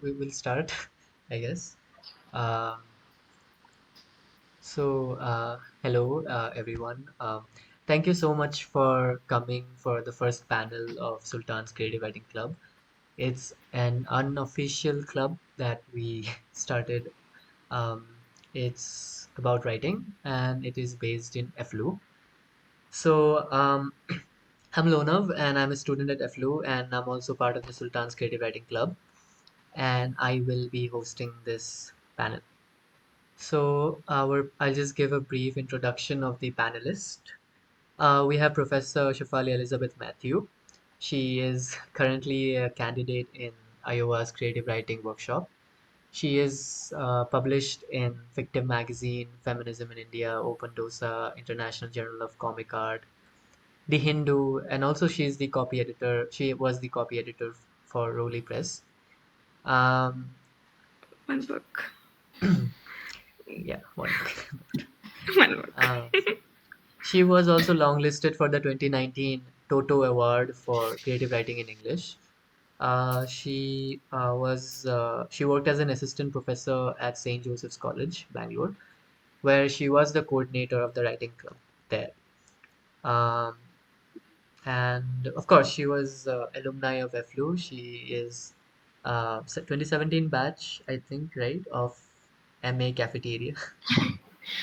we will start, I guess. Um, Hello, everyone. Thank you so much for coming for the first panel of Sultan's Creative Writing Club. It's an unofficial club that we started. Um, it's about writing and it is based in EFLU. I'm Lonav and I'm a student at EFLU and I'm also part of the Sultan's Creative Writing Club and I will be hosting this panel. I'll just give a brief introduction of the panelist. We have Professor Shefali Elizabeth Mathew. She is currently a candidate in Iowa's creative writing workshop. She is published in Fictive Magazine, Feminism in India, Open Dosa, International Journal of Comic Art, The Hindu, and also she's the copy editor. She was the copy editor for Rowley Press. Um, One book. yeah, one book. One book. She was also longlisted for the 2019 Toto Award for Creative Writing in English. She worked as an assistant professor at St. Joseph's College, Bangalore, where she was the coordinator of the writing club there. Um, and of course, she was alumni of EFLU. She is 2017 batch, I think, right, of MA Cafeteria.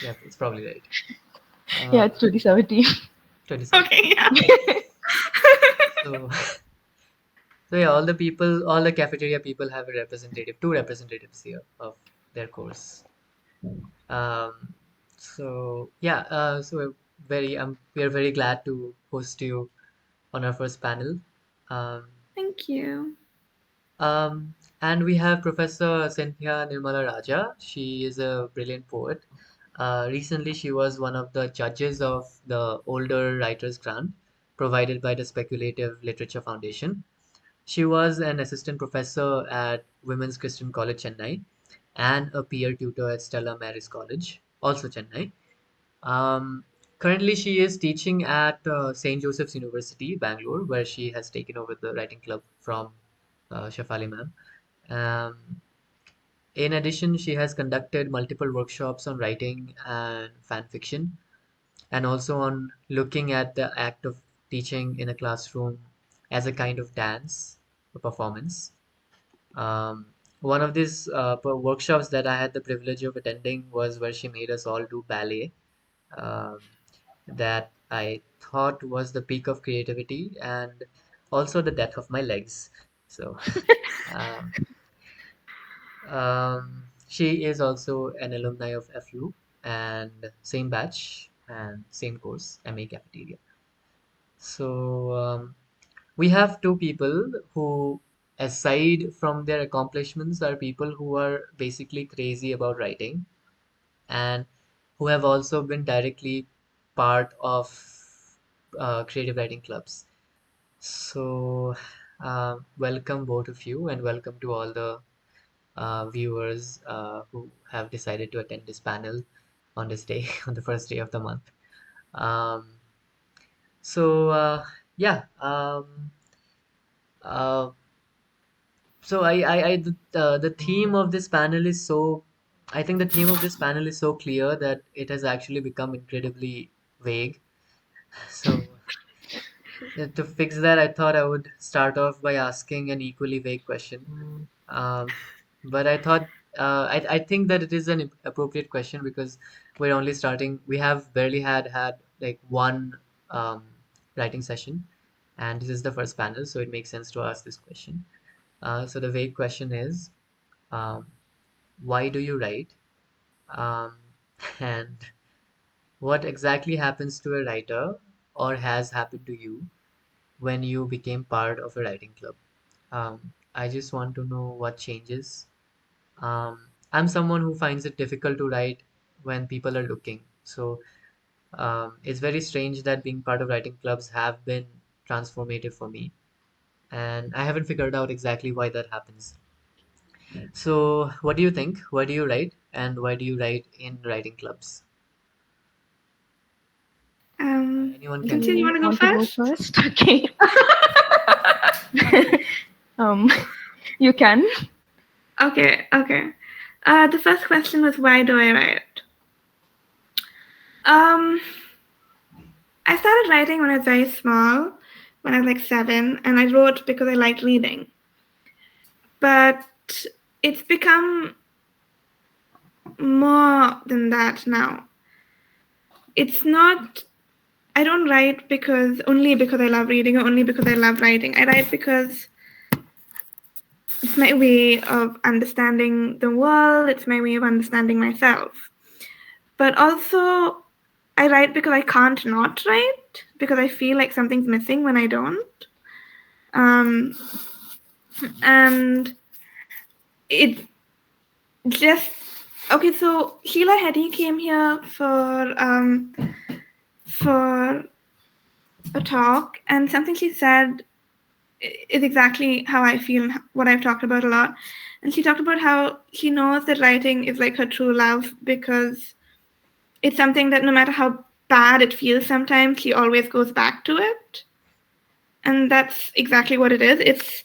Yeah, it's probably right. Yeah, it's 2017. 27. Okay, yeah. So, so yeah, all the cafeteria people have a representative, two representatives here of their course. Um, we are very glad to host you on our first panel. Um, Thank you. and we have Professor Cynthia Nirmala Rajah. She is a brilliant poet. Recently, she was one of the judges of the Older Writers Grant provided by the Speculative Literature Foundation. She was an assistant professor at Women's Christian College, Chennai, and a peer tutor at Stella Maris College, also Chennai. Um, Currently, she is teaching at St. Joseph's University, Bangalore, where she has taken over the writing club from Shefali ma'am. Um, in addition, she has conducted multiple workshops on writing and fan fiction, and also on looking at the act of teaching in a classroom as a kind of dance, a performance. Um, One of these workshops that I had the privilege of attending was where she made us all do ballet. Um, that I thought was the peak of creativity and also the death of my legs. So, um, she is also an alumni of FU and same batch and same course, MA Cafeteria. So, we have two people who, aside from their accomplishments, are people who are basically crazy about writing and who have also been directly part of creative writing clubs. So, welcome both of you, and welcome to all the viewers who have decided to attend this panel on this day, on the first day of the month. Um, so, yeah. Uh, the theme of this panel is so, I think the theme of this panel is so clear that it has actually become incredibly vague. So, to fix that, I thought I would start off by asking an equally vague question. Um, but I thought, I think that it is an appropriate question because we're only starting. We have barely had like one um, writing session, and this is the first panel, so it makes sense to ask this question. So the vague question is, um, why do you write? Um, and what exactly happens to a writer or has happened to you when you became part of a writing club? I just want to know what changes. I'm someone who finds it difficult to write when people are looking. So it's very strange that being part of writing clubs have been transformative for me. And I haven't figured out exactly why that happens. So, what do you think? Why do you write? And why do you write in writing clubs? Anyone can. Cynthia, you want to go Want to go first? first? Okay. Um, you can. Okay. The first question was, why do I write? Um, I started writing when I was very small, when I was like 7, and I wrote because I liked reading. But it's become more than that now. It's not, I don't write only because I love reading or only because I love writing. I write because it's my way of understanding the world, it's my way of understanding myself. But also, I write because I can't not write, because I feel like something's missing when I don't. Um, and it just, okay, so Sheila Hedy came here for a talk, and something she said is exactly how I feel and what I've talked about a lot. And she talked about how she knows that writing is like her true love because it's something that no matter how bad it feels sometimes, she always goes back to it. And that's exactly what it is.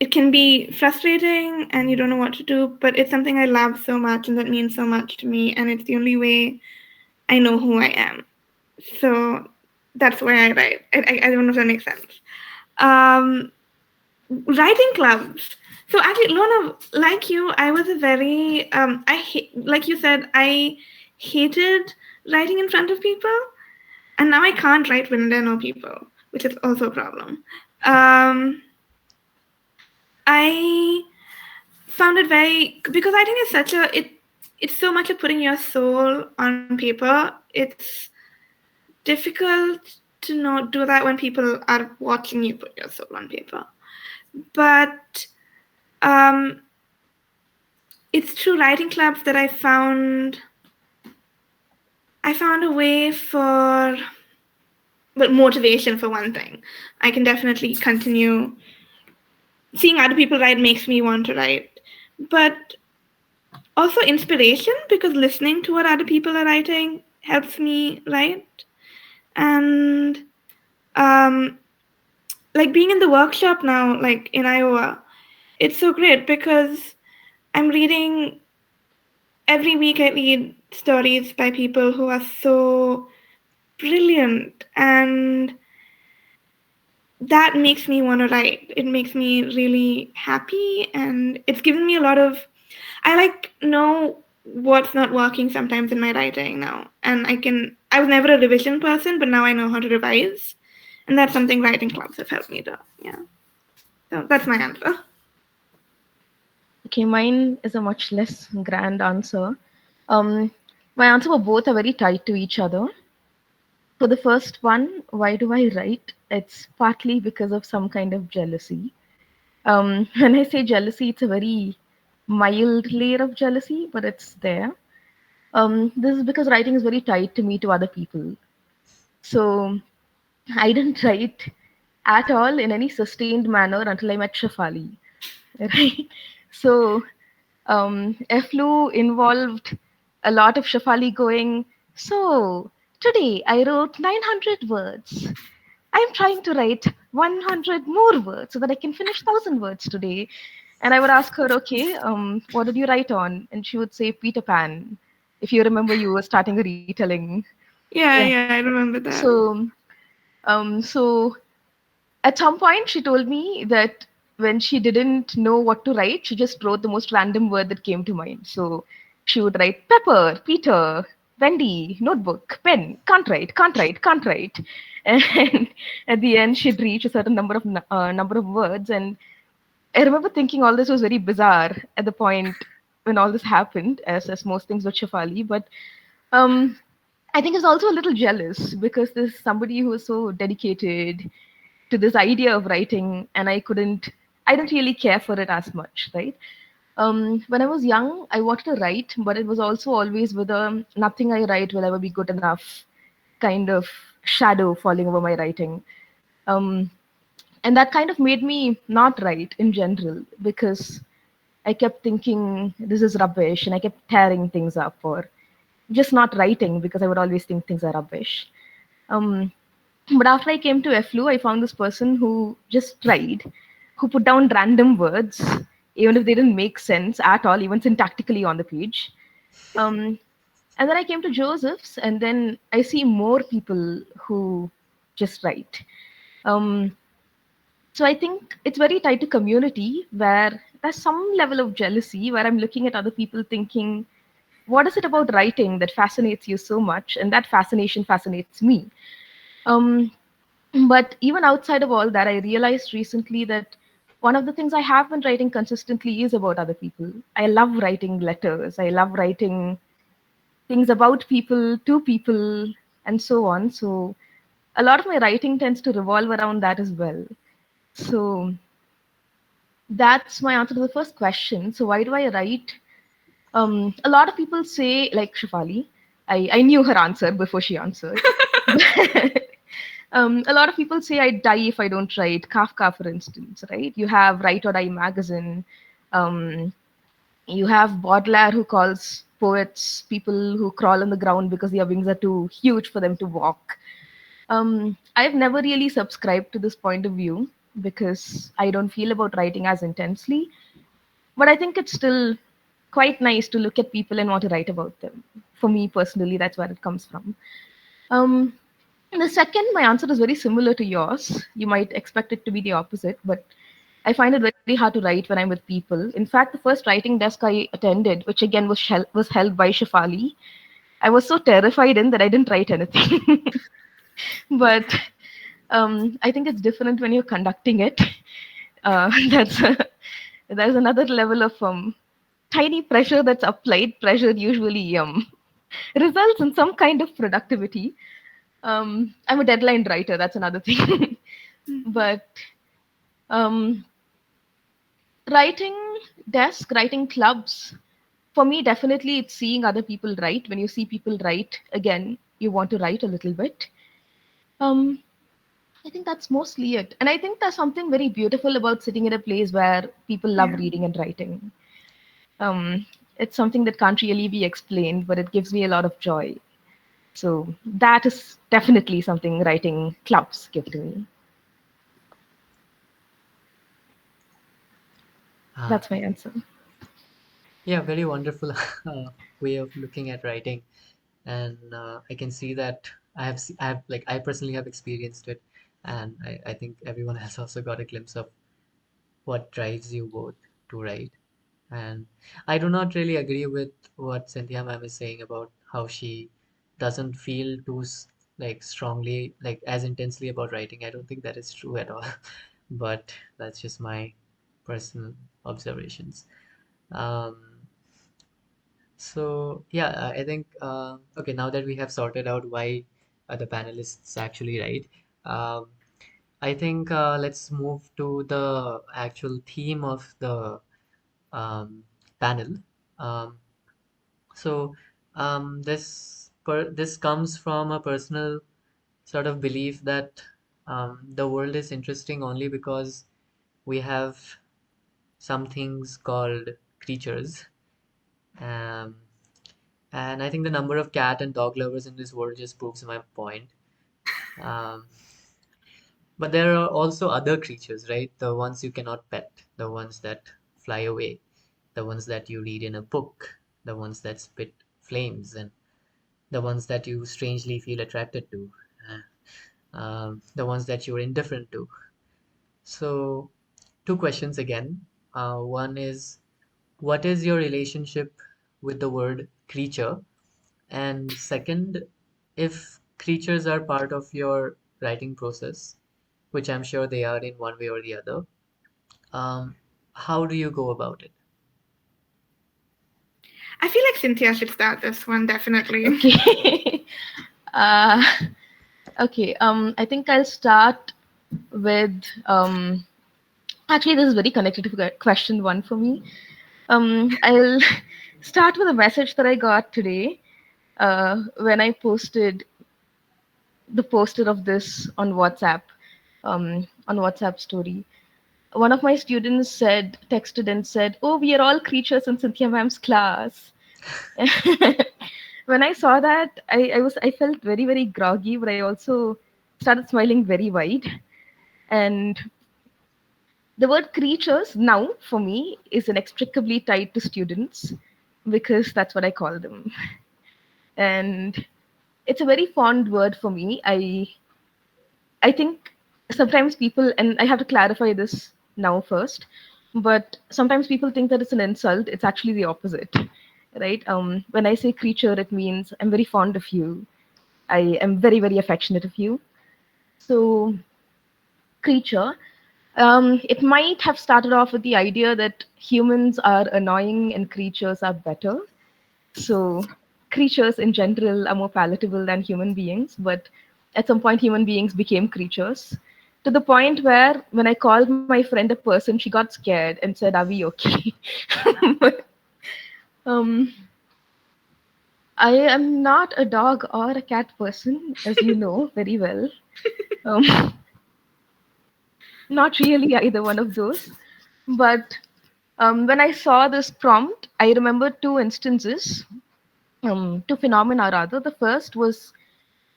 It can be frustrating and you don't know what to do, but it's something I love so much and that means so much to me, and it's the only way I know who I am. So that's why I write. I don't know if that makes sense. Writing clubs. So actually, Lona, like you, I was a very like you said, I hated writing in front of people, and now I can't write when there are no people, which is also a problem. I found it very, because I think it's such a it's so much of putting your soul on paper. It's difficult to not do that when people are watching you put your soul on paper. But um, it's through writing clubs that I found a way for, well, motivation for one thing. I can definitely continue. Seeing other people write makes me want to write, but also inspiration, because listening to what other people are writing helps me write. And um, like being in the workshop now, like in Iowa, it's so great because I'm reading every week. I read stories by people who are so brilliant, and that makes me want to write. It makes me really happy, and it's given me a lot of, I like know what's not working sometimes in my writing now, and I was never a revision person, but now I know how to revise, and that's something writing clubs have helped me do. Yeah, so that's my answer. Okay, mine is a much less grand answer. My answer were both are very tied to each other. For the first one, why do I write? It's partly because of some kind of jealousy. When I say jealousy, it's a very mild layer of jealousy, but it's there. This is because writing is very tied to me to other people. So I didn't write at all in any sustained manner until I met Shefali. Right? So EFLU involved a lot of Shefali going, so today I wrote 900 words. I'm trying to write 100 more words so that I can finish 1,000 words today. And I would ask her, okay, what did you write on? And she would say, Peter Pan. If you remember, you were starting a retelling. Yeah, Yeah. yeah, I remember that. So at some point, she told me that when she didn't know what to write, she just wrote the most random word that came to mind. So she would write pepper, Peter, Wendy, notebook, pen, can't write, can't write, can't write. And at the end, she'd reach a certain number of words. And I remember thinking all this was very bizarre at the point when all this happened, as most things with Shefali. But um, I think I was also a little jealous because there's somebody who was so dedicated to this idea of writing, and I didn't really care for it as much, right? When I was young, I wanted to write, but it was also always with a nothing I write will ever be good enough kind of shadow falling over my writing. Um, and that kind of made me not write in general because I kept thinking this is rubbish and I kept tearing things up or just not writing because I would always think things are rubbish. Um, but after I came to EFLU, I found this person who just tried, who put down random words even if they didn't make sense at all, even syntactically on the page. Um, and then I came to Joseph's, and then I see more people who just write. Um, so I think it's very tied to community, where there's some level of jealousy, where I'm looking at other people thinking, what is it about writing that fascinates you so much? And that fascination fascinates me. Um, but even outside of all that, I realized recently that one of the things I have been writing consistently is about other people. I love writing letters. I love writing things about people, to people, and so on. So a lot of my writing tends to revolve around that as well. So that's my answer to the first question. So why do I write? A lot of people say, like Shefali, I knew her answer before she answered. A lot of people say I die if I don't write. Kafka, for instance, right? You have Write or Die magazine. Um, you have Baudelaire, who calls poets people who crawl on the ground because their wings are too huge for them to walk. I've never really subscribed to this point of view because I don't feel about writing as intensely. But I think it's still quite nice to look at people and want to write about them. For me personally, that's where it comes from. Um, and the second, my answer is very similar to yours. You might expect it to be the opposite, but I find it very hard to write when I'm with people. In fact, the first writing desk I attended, which again was held by Shefali, I was so terrified in that I didn't write anything. But I think it's different when you're conducting it. That's there's another level of tiny pressure that's applied. Pressure usually results in some kind of productivity. I'm a deadline writer. That's another thing. But um, writing writing clubs, for me, definitely it's seeing other people write. When you see people write, again, you want to write a little bit. Um, I think that's mostly it. And I think there's something very beautiful about sitting in a place where people love Yeah. reading and writing. Um, it's something that can't really be explained, but it gives me a lot of joy. So that is definitely something writing clubs give to me. Ah, That's my answer. yeah, very wonderful way of looking at writing, and I can see that I have like I personally have experienced it, and I think everyone has also got a glimpse of what drives you both to write. And I do not really agree with what Cynthia ma'am is saying about how she doesn't feel too like strongly, like as intensely about writing. I don't think that is true at all, but that's just my personal observations. Um, so yeah, I think okay. Now that we have sorted out why the panelists actually write, um, I think let's move to the actual theme of the panel. Um, this comes from a personal sort of belief that the world is interesting only because we have some things called creatures. Um, and I think the number of cat and dog lovers in this world just proves my point. Um, but there are also other creatures, right? The ones you cannot pet, the ones that fly away, the ones that you read in a book, the ones that spit flames, and the ones that you strangely feel attracted to, the ones that you're indifferent to. So, two questions again. One is, what is your relationship with the word creature? And second, if creatures are part of your writing process, which I'm sure they are in one way or the other, um, how do you go about it? I feel like Cynthia should start this one, definitely. Okay. uh, okay. I think I'll start with. Actually, this is very connected to question one for me. I'll start with a message that I got today when I posted the poster of this on WhatsApp, on WhatsApp story. One of my students texted and said, "Oh, we are all creatures in Cynthia ma'am's class." When I saw that, I felt very, very groggy, but I also started smiling very wide. And The word creatures now for me is inextricably tied to students because that's what I call them. And it's a very fond word for me. I think sometimes people, and I have to clarify this now first, but sometimes people think that it's an insult. It's actually the opposite, right? When I say creature, it means I'm very fond of you. I am very, very affectionate of you. So, creature, it might have started off with the idea that humans are annoying and creatures are better. So, creatures in general are more palatable than human beings, but at some point, human beings became creatures to the point where when I called my friend a person, she got scared and said, "Are we okay?" But, um, I am not a dog or a cat person, as you know very well. Um, not really either one of those. But when I saw this prompt, I remember two instances, two phenomena rather. The first was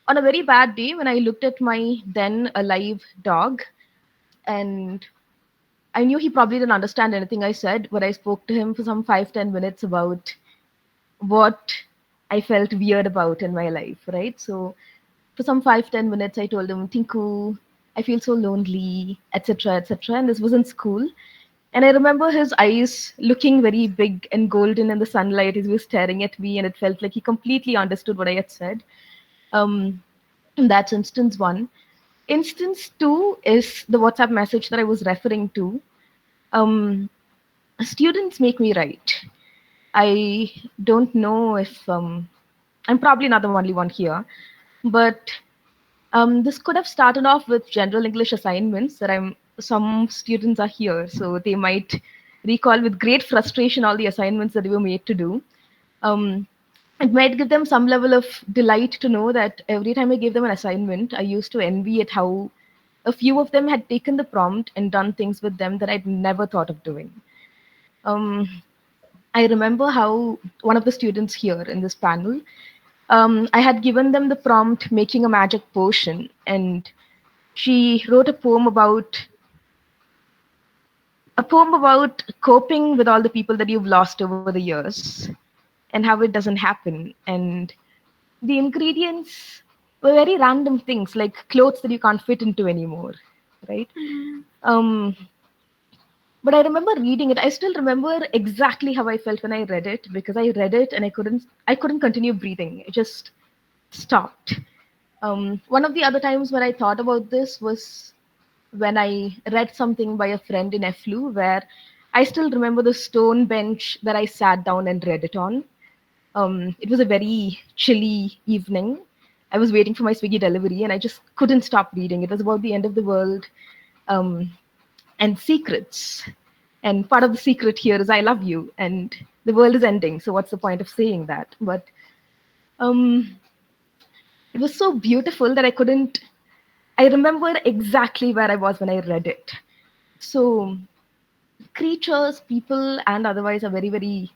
on a very bad day when I looked at my then alive dog, and I knew he probably didn't understand anything I said, but I spoke to him for some 5-10 minutes about what I felt weird about in my life, right? So for some 5-10 minutes, I told him, Tinku, I feel so lonely, etc., etc. And this was in school. And I remember his eyes looking very big and golden in the sunlight as he was staring at me, and it felt like he completely understood what I had said. Um, that's instance one. Instance two is the WhatsApp message that I was referring to. Um, Students make me write. I don't know if I'm probably not the only one here, but this could have started off with general English assignments that I'm. Some students are here, so they might recall with great frustration all the assignments that they were made to do. Um, it might give them some level of delight to know that every time I gave them an assignment, I used to envy at how a few of them had taken the prompt and done things with them that I'd never thought of doing. Um, I remember how one of the students here in this panel, I had given them the prompt making a magic potion, and she wrote a poem about coping with all the people that you've lost over the years and how it doesn't happen. And the ingredients were very random things like clothes that you can't fit into anymore, right? Um, but I remember reading it. I still remember exactly how I felt when I read it because I read it and I couldn't continue breathing. It just stopped. One of the other times when I thought about this was when I read something by a friend in EFLU where I still remember the stone bench that I sat down and read it on. It was a very chilly evening. I was waiting for my Swiggy delivery and I just couldn't stop reading. It was about the end of the world um, and secrets. And part of the secret here is I love you and the world is ending. So what's the point of saying that? But um, it was so beautiful that I couldn't. I remember exactly where I was when I read it. So creatures, people, and otherwise are very, very,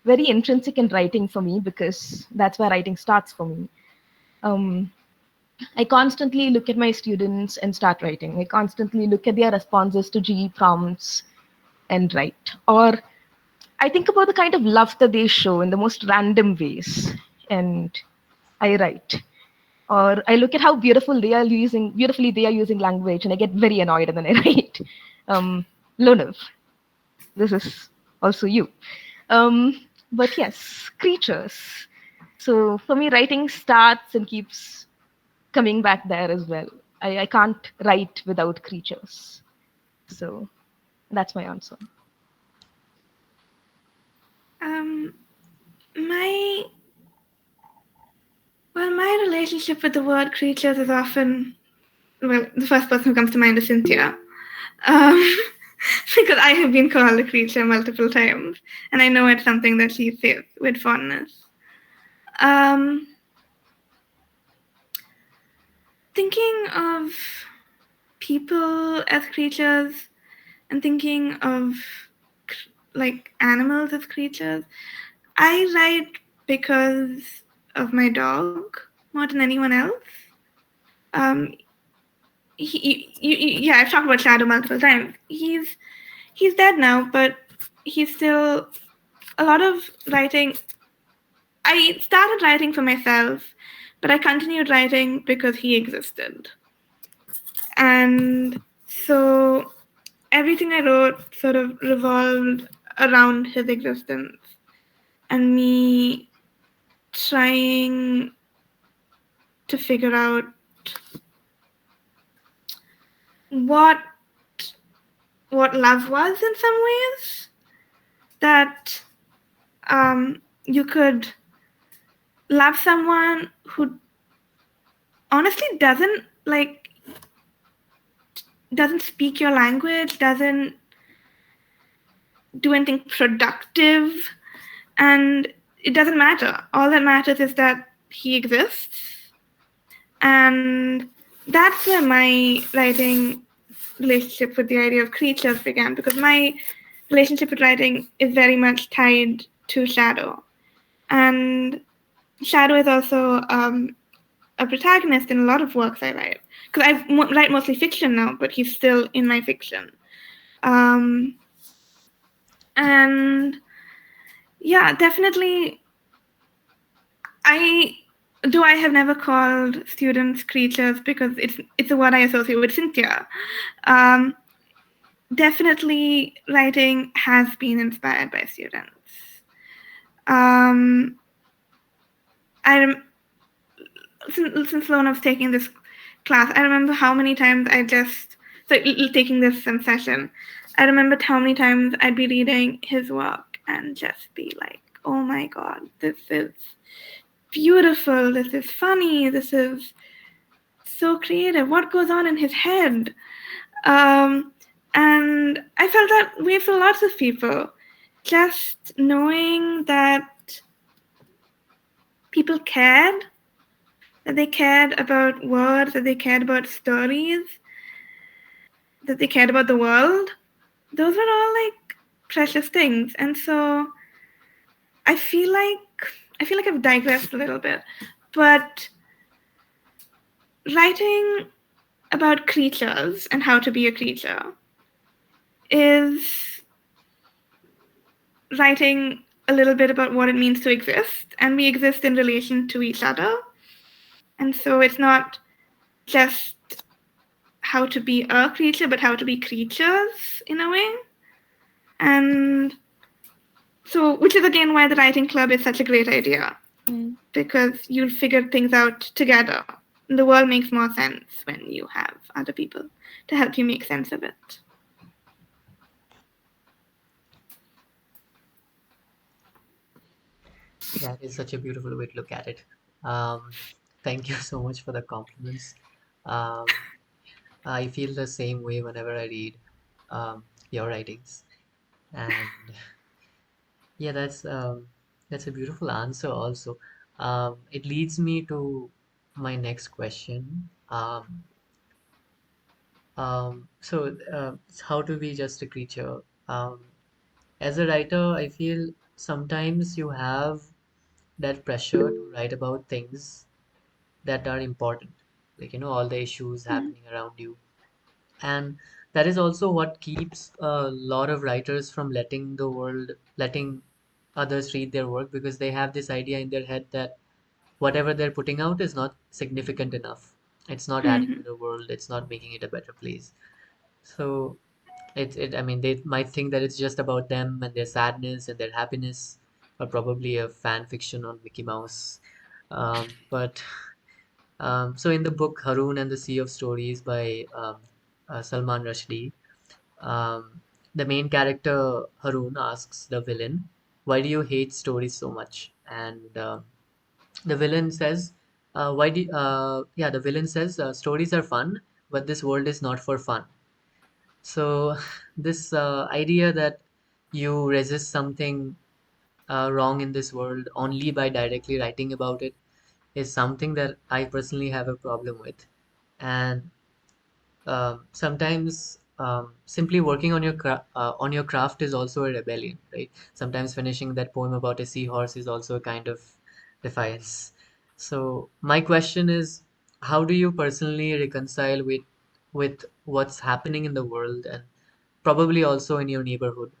very intrinsic in writing for me because that's where writing starts for me. Um, I constantly look at my students and start writing. I constantly look at their responses to GE prompts and write. Or I think about the kind of love that they show in the most random ways and I write. Or I look at how beautifully they are using language and I get very annoyed and then I write. Lonav, this is also you. But yes, creatures. So for me, writing starts and keeps coming back there as well. I can't write without creatures. So that's my answer. Um, my my relationship with the word creatures is often, well, the first person who comes to mind is Cynthia. Um, because I have been called a creature multiple times, and I know it's something that she says with fondness. Um, Thinking of people as creatures and thinking of like animals as creatures, I write because of my dog more than anyone else. Um, yeah, I've talked about Shadow multiple times. He's dead now, but he's still a lot of writing. I started writing for myself, but I continued writing because he existed. And so everything I wrote sort of revolved around his existence and me trying to figure out what love was in some ways, that you could love someone who honestly doesn't speak your language, doesn't do anything productive, and it doesn't matter. All that matters is that he exists. And that's where my writing relationship with the idea of creatures began, because my relationship with writing is very much tied to Shadow. And Shadow is also a protagonist in a lot of works I write. Because write mostly fiction now, but he's still in my fiction. Um, and yeah, definitely, I I have never called students creatures because it's a word I associate with Cynthia. Um, Definitely, writing has been inspired by students. Um, I since Lona was taking this class, I remember how many times taking this session. I remembered how many times I'd be reading his work and just be like, "Oh my God, this is beautiful. This is funny. This is so creative. What goes on in his head?" Um, and I felt that way for lots of people. Just knowing that people cared, that they cared about words, that they cared about stories, that they cared about the world, those are all like precious things. And so I feel like I've digressed a little bit, but writing about creatures and how to be a creature is writing a little bit about what it means to exist, and we exist in relation to each other. And so it's not just how to be a creature, but how to be creatures in a way. And so, which is again why the writing club is such a great idea, because you'll figure things out together. The world makes more sense when you have other people to help you make sense of it. That is such a beautiful way to look at it. Um, Thank you so much for the compliments. Um, I feel the same way whenever I read your writings, and yeah, that's a beautiful answer also. It leads me to my next question. How to be just a creature? Um, as a writer, I feel sometimes you have that pressure to write about things that are important, like all the issues happening around you. And that is also what keeps a lot of writers from letting others read their work, because they have this idea in their head that whatever they're putting out is not significant enough. It's not adding to Mm-hmm. the world, it's not making it a better place. So I mean, they might think that it's just about them and their sadness and their happiness, or probably a fan fiction on Mickey Mouse. But so in the book Haroon and the Sea of Stories by Salman Rushdie, the main character Haroon asks the villain, "Why do you hate stories so much?" And the villain says, the villain says, "Stories are fun, but this world is not for fun." So this idea that you resist something wrong in this world only by directly writing about it is something that I personally have a problem with. And sometimes simply working on on your craft is also a rebellion, right? Sometimes finishing that poem about a seahorse is also a kind of defiance. So my question is, how do you personally reconcile with with what's happening in the world and probably also in your neighborhood,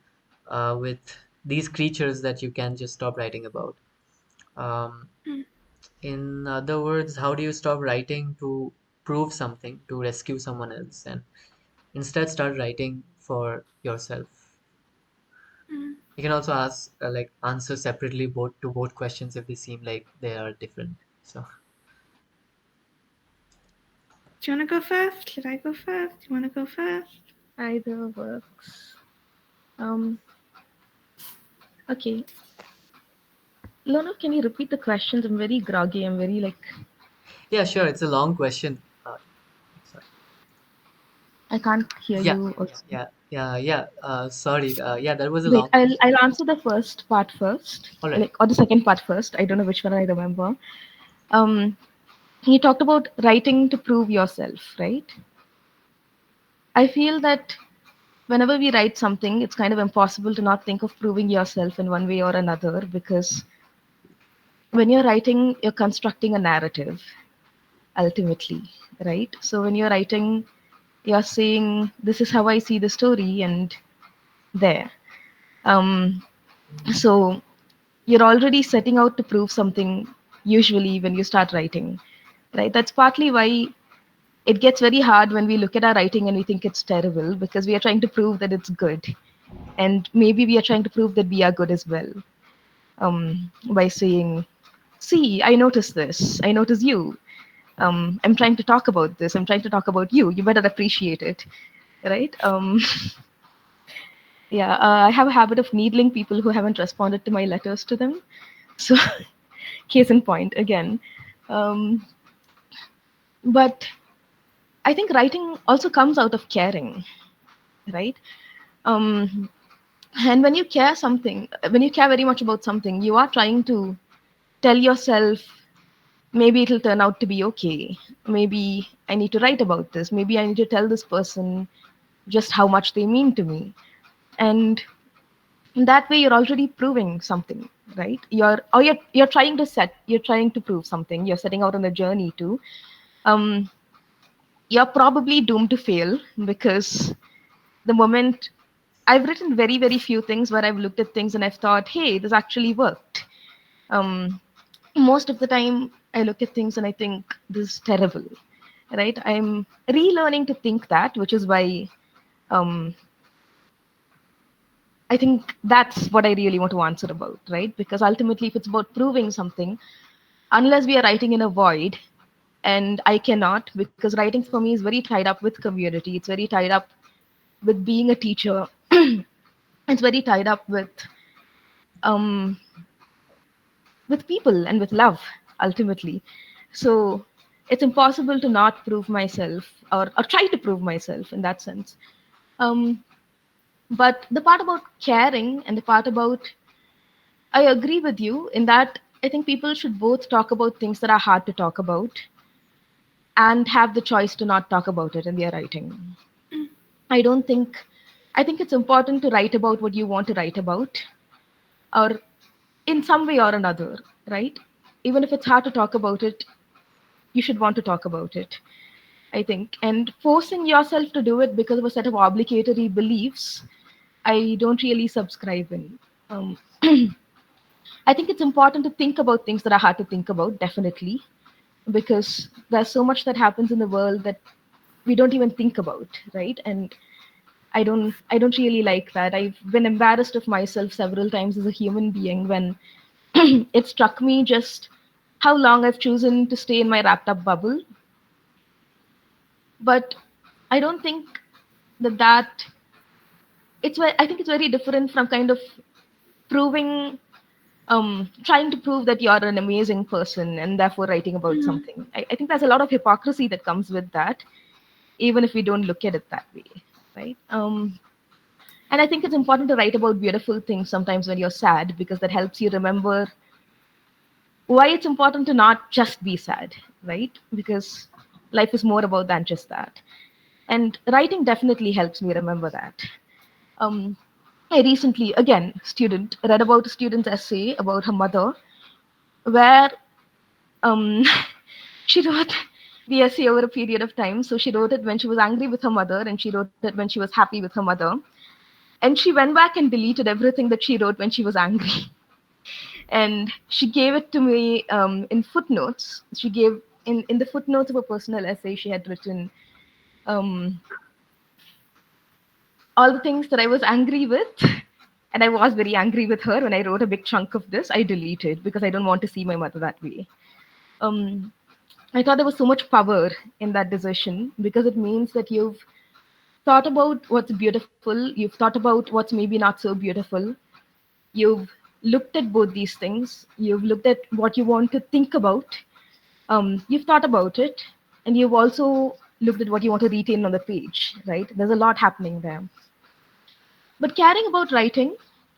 with these creatures that you can just stop writing about. Um, in other words, how do you stop writing to prove something, to rescue someone else, and instead start writing for yourself? You can also ask, like, answer separately both to both questions if they seem like they are different. So, Do you want to go first? Should I go first? Do you want to go first? Either works. Um, okay. Lono, can you repeat the questions? I'm very groggy. I'm very like, yeah, sure. It's a long question. Sorry. I can't hear Yeah, you also. yeah. Sorry. Yeah, that was a Wait, long I'll question. I'll answer the first part first, All right. like or the second part first. I don't know which one I remember. Um, you talked about writing to prove yourself, right? I feel that whenever we write something, it's kind of impossible to not think of proving yourself in one way or another because when you're writing, you're constructing a narrative ultimately, right? So when you're writing, you're saying, this is how I see the story, and there. Um, so you're already setting out to prove something usually when you start writing, right? That's partly why it gets very hard when we look at our writing and we think it's terrible because we are trying to prove that it's good. And maybe we are trying to prove that we are good as well, by saying, see, I noticed this, I notice you. I'm trying to talk about this, I'm trying to talk about you, you better appreciate it, right? Yeah, I have a habit of needling people who haven't responded to my letters to them. So, case in point again. Um, but I think writing also comes out of caring, right? Um, and when you care very much about something, you are trying to tell yourself, maybe it'll turn out to be okay. Maybe I need to write about this. Maybe I need to tell this person just how much they mean to me. And that way you're already proving something, right? You're trying to prove something. You're setting out on a journey too. Um, you're probably doomed to fail because the moment I've written very, very few things where I've looked at things and I've thought, hey, this actually worked. Um, most of the time, I look at things and I think this is terrible, right? I'm relearning to think that, which is why um, I think that's what I really want to answer about, right? Because ultimately, if it's about proving something, unless we are writing in a void, and I cannot, because writing for me is very tied up with community, it's very tied up with being a teacher, it's very tied up um, with people and with love ultimately. So it's impossible to not prove myself or try to prove myself in that sense. Um, but the part about caring and the part about, I agree with you in that I think people should both talk about things that are hard to talk about and have the choice to not talk about it in their writing. I don't think, I think it's important to write about what you want to write about, or in some way or another, right? Even if it's hard to talk about it, you should want to talk about it, I think. And forcing yourself to do it because of a set of obligatory beliefs, I don't really subscribe in. Um, I think it's important to think about things that are hard to think about, definitely, because there's so much that happens in the world that we don't even think about, right? And I don't really like that. I've been embarrassed of myself several times as a human being when it struck me just how long I've chosen to stay in my wrapped up bubble. But I don't think that I think it's very different from kind of proving trying to prove that you're an amazing person and therefore writing about something. I think there's a lot of hypocrisy that comes with that, even if we don't look at it that way, right? And I think it's important to write about beautiful things sometimes when you're sad because that helps you remember why it's important to not just be sad, right? Because life is more about than just that. And writing definitely helps me remember that. Um, I recently, again, student, read about a student's essay about her mother, where um, she wrote, the essay over a period of time. So she wrote it when she was angry with her mother, and she wrote it when she was happy with her mother. And she went back and deleted everything that she wrote when she was angry. And she gave it to me in footnotes. She gave in the footnotes of a personal essay she had written um, all the things that I was angry with. And I was very angry with her when I wrote a big chunk of this. I deleted because I don't want to see my mother that way. Um, I thought there was so much power in that decision because it means that you've thought about what's beautiful, you've thought about what's maybe not so beautiful, you've looked at both these things, you've looked at what you want to think about, you've thought about it, and you've also looked at what you want to retain on the page, right? There's a lot happening there. But caring about writing,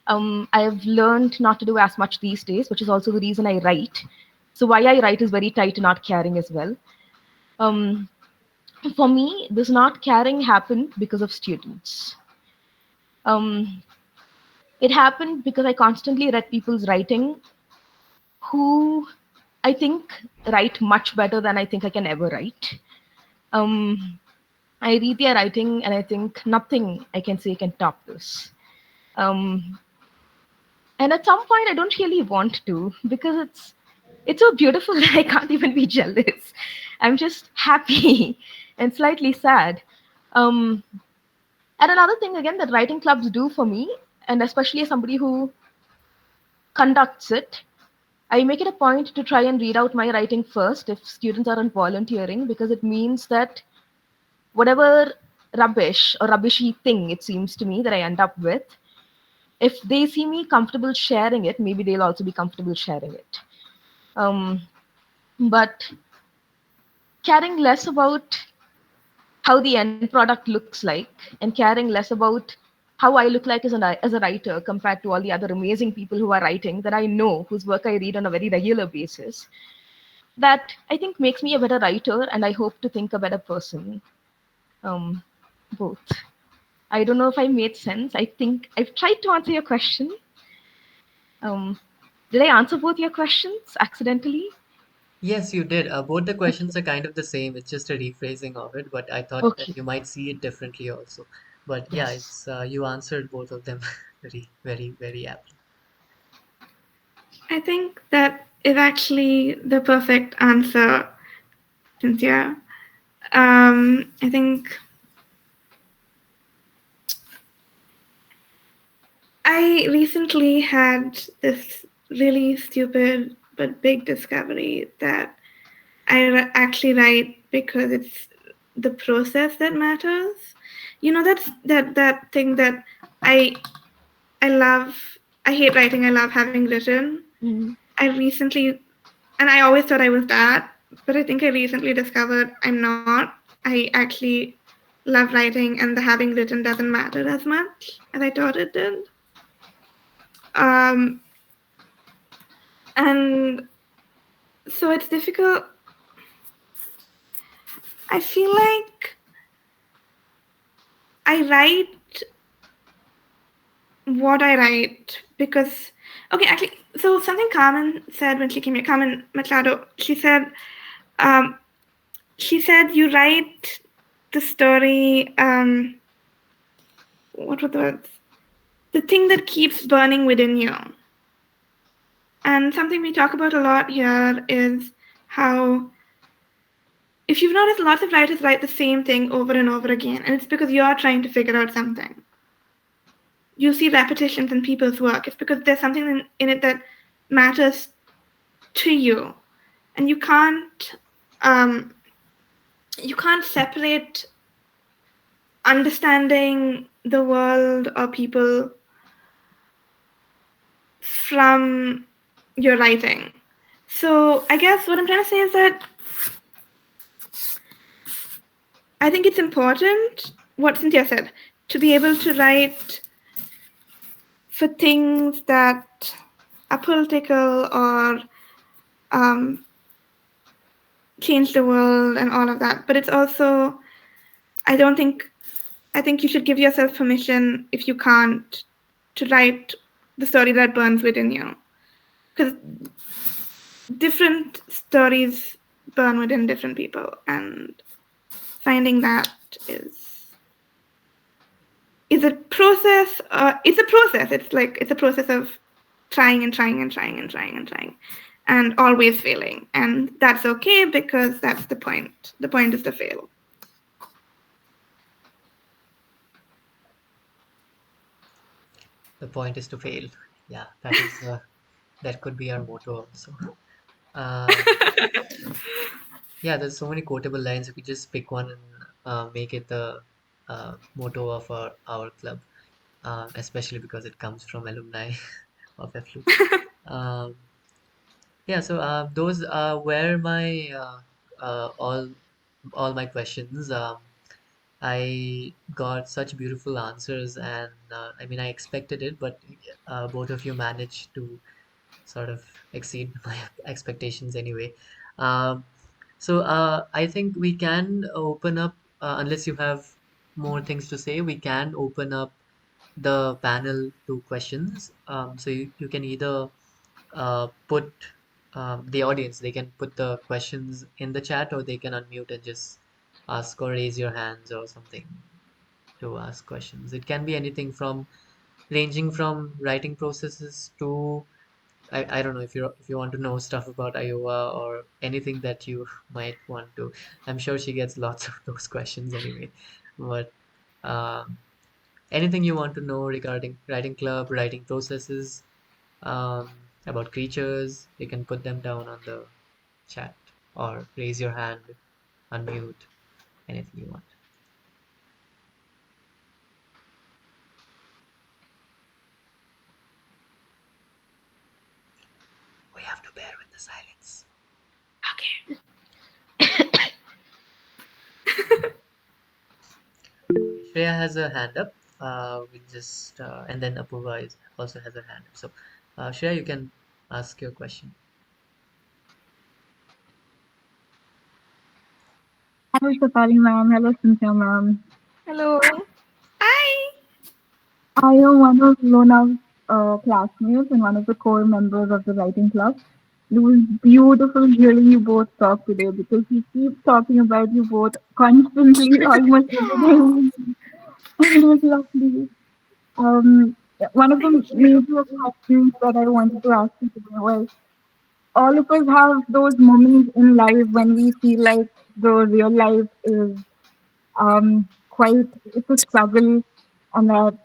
I have learned not to do as much these days, which is also the reason I write. So why I write is very tied to not caring as well. Um, for me, this not caring happened because of students. Um, it happened because I constantly read people's writing who I think write much better than I think I can ever write. Um, I read their writing and I think nothing I can say can top this. Um, and at some point, I don't really want to because it's so beautiful that I can't even be jealous. I'm just happy and slightly sad. Um, and another thing again that writing clubs do for me, and especially as somebody who conducts it, I make it a point to try and read out my writing first if students aren't volunteering because it means that whatever rubbish or rubbishy thing it seems to me that I end up with, if they see me comfortable sharing it, maybe they'll also be comfortable sharing it. Um, but caring less about how the end product looks like and caring less about how I look like as a writer compared to all the other amazing people who are writing that I know, whose work I read on a very regular basis, that I think makes me a better writer and I hope to think a better person. Um, both. I don't know if I made sense. I think I've tried to answer your question. Um, did I answer both your questions accidentally? Yes, you did. Both the Okay. questions are kind of the same. It's just a rephrasing of it, but I thought that Okay. you might see it differently also. But yeah, Yes. it's you answered both of them very, very, very aptly. I think that is actually the perfect answer, Cynthia. I think I recently had this really stupid but big discovery that actually write because it's the process that matters. You know, that thing that I I love. I hate writing. I love having written. Mm. I recently, and I always thought I was that, but I think I recently discovered I'm not. I actually love writing, and the having written doesn't matter as much as I thought it did. Um, and so it's difficult. I feel like I write what I write because, okay, actually, so something Carmen said when she came here, Carmen Machado, um, she said you write the story, what were the words? The thing that keeps burning within you. And something we talk about a lot here is how, if you've noticed, lots of writers write the same thing over and over again, and it's because you're trying to figure out something. You see repetitions in people's work. It's because there's something in it that matters to you, and um, you can't separate understanding the world or people from your writing. So I guess what I'm trying to say is that I think it's important, what Cynthia said, to be able to write for things that are political or um, change the world and all of that. But it's also, I don't think, I think you should give yourself permission if you can't to write the story that burns within you. Because different stories burn within different people, and finding that is a process. It's a process. It's a process of trying and trying and trying and trying and trying, and always failing, and that's okay because that's the point. The point is to fail. The point is to fail. Yeah, that is that could be our motto also. Um, yeah, there's so many quotable lines. We could just pick one and make it the motto of our club, especially because it comes from alumni of EFLU. Um, yeah, so those were my all my questions. I got such beautiful answers, and I mean, I expected it, but both of you managed to sort of exceed my expectations anyway. Um, so I think we can open up, unless you have more things to say, we can open up the panel to questions. So you can either put the audience, they can put the questions in the chat, or they can unmute and just ask or raise your hands or something to ask questions. It can be anything from ranging from writing processes to I don't know if you want to know stuff about Iowa or anything that you might want to. I'm sure she gets lots of those questions anyway. But um, anything you want to know regarding writing club, writing processes, about creatures, you can put them down on the chat or raise your hand, unmute, anything you want. We have to bear with the silence. Okay. Shreya has a hand up. We just and then Apurva also has a hand up. So, Shreya, you can ask your question. Hello, Shefali ma'am. Hello, Cynthia ma'am. Hello. Hi. I am one of Lona's classmates and one of the core members of the writing club. It was beautiful hearing you both talk today because he keeps talking about you both constantly, almost every day. It was lovely. One of the Thank you. major questions that I wanted to ask you today was all of us have those moments in life when we feel like the real life is quite it's a struggle and that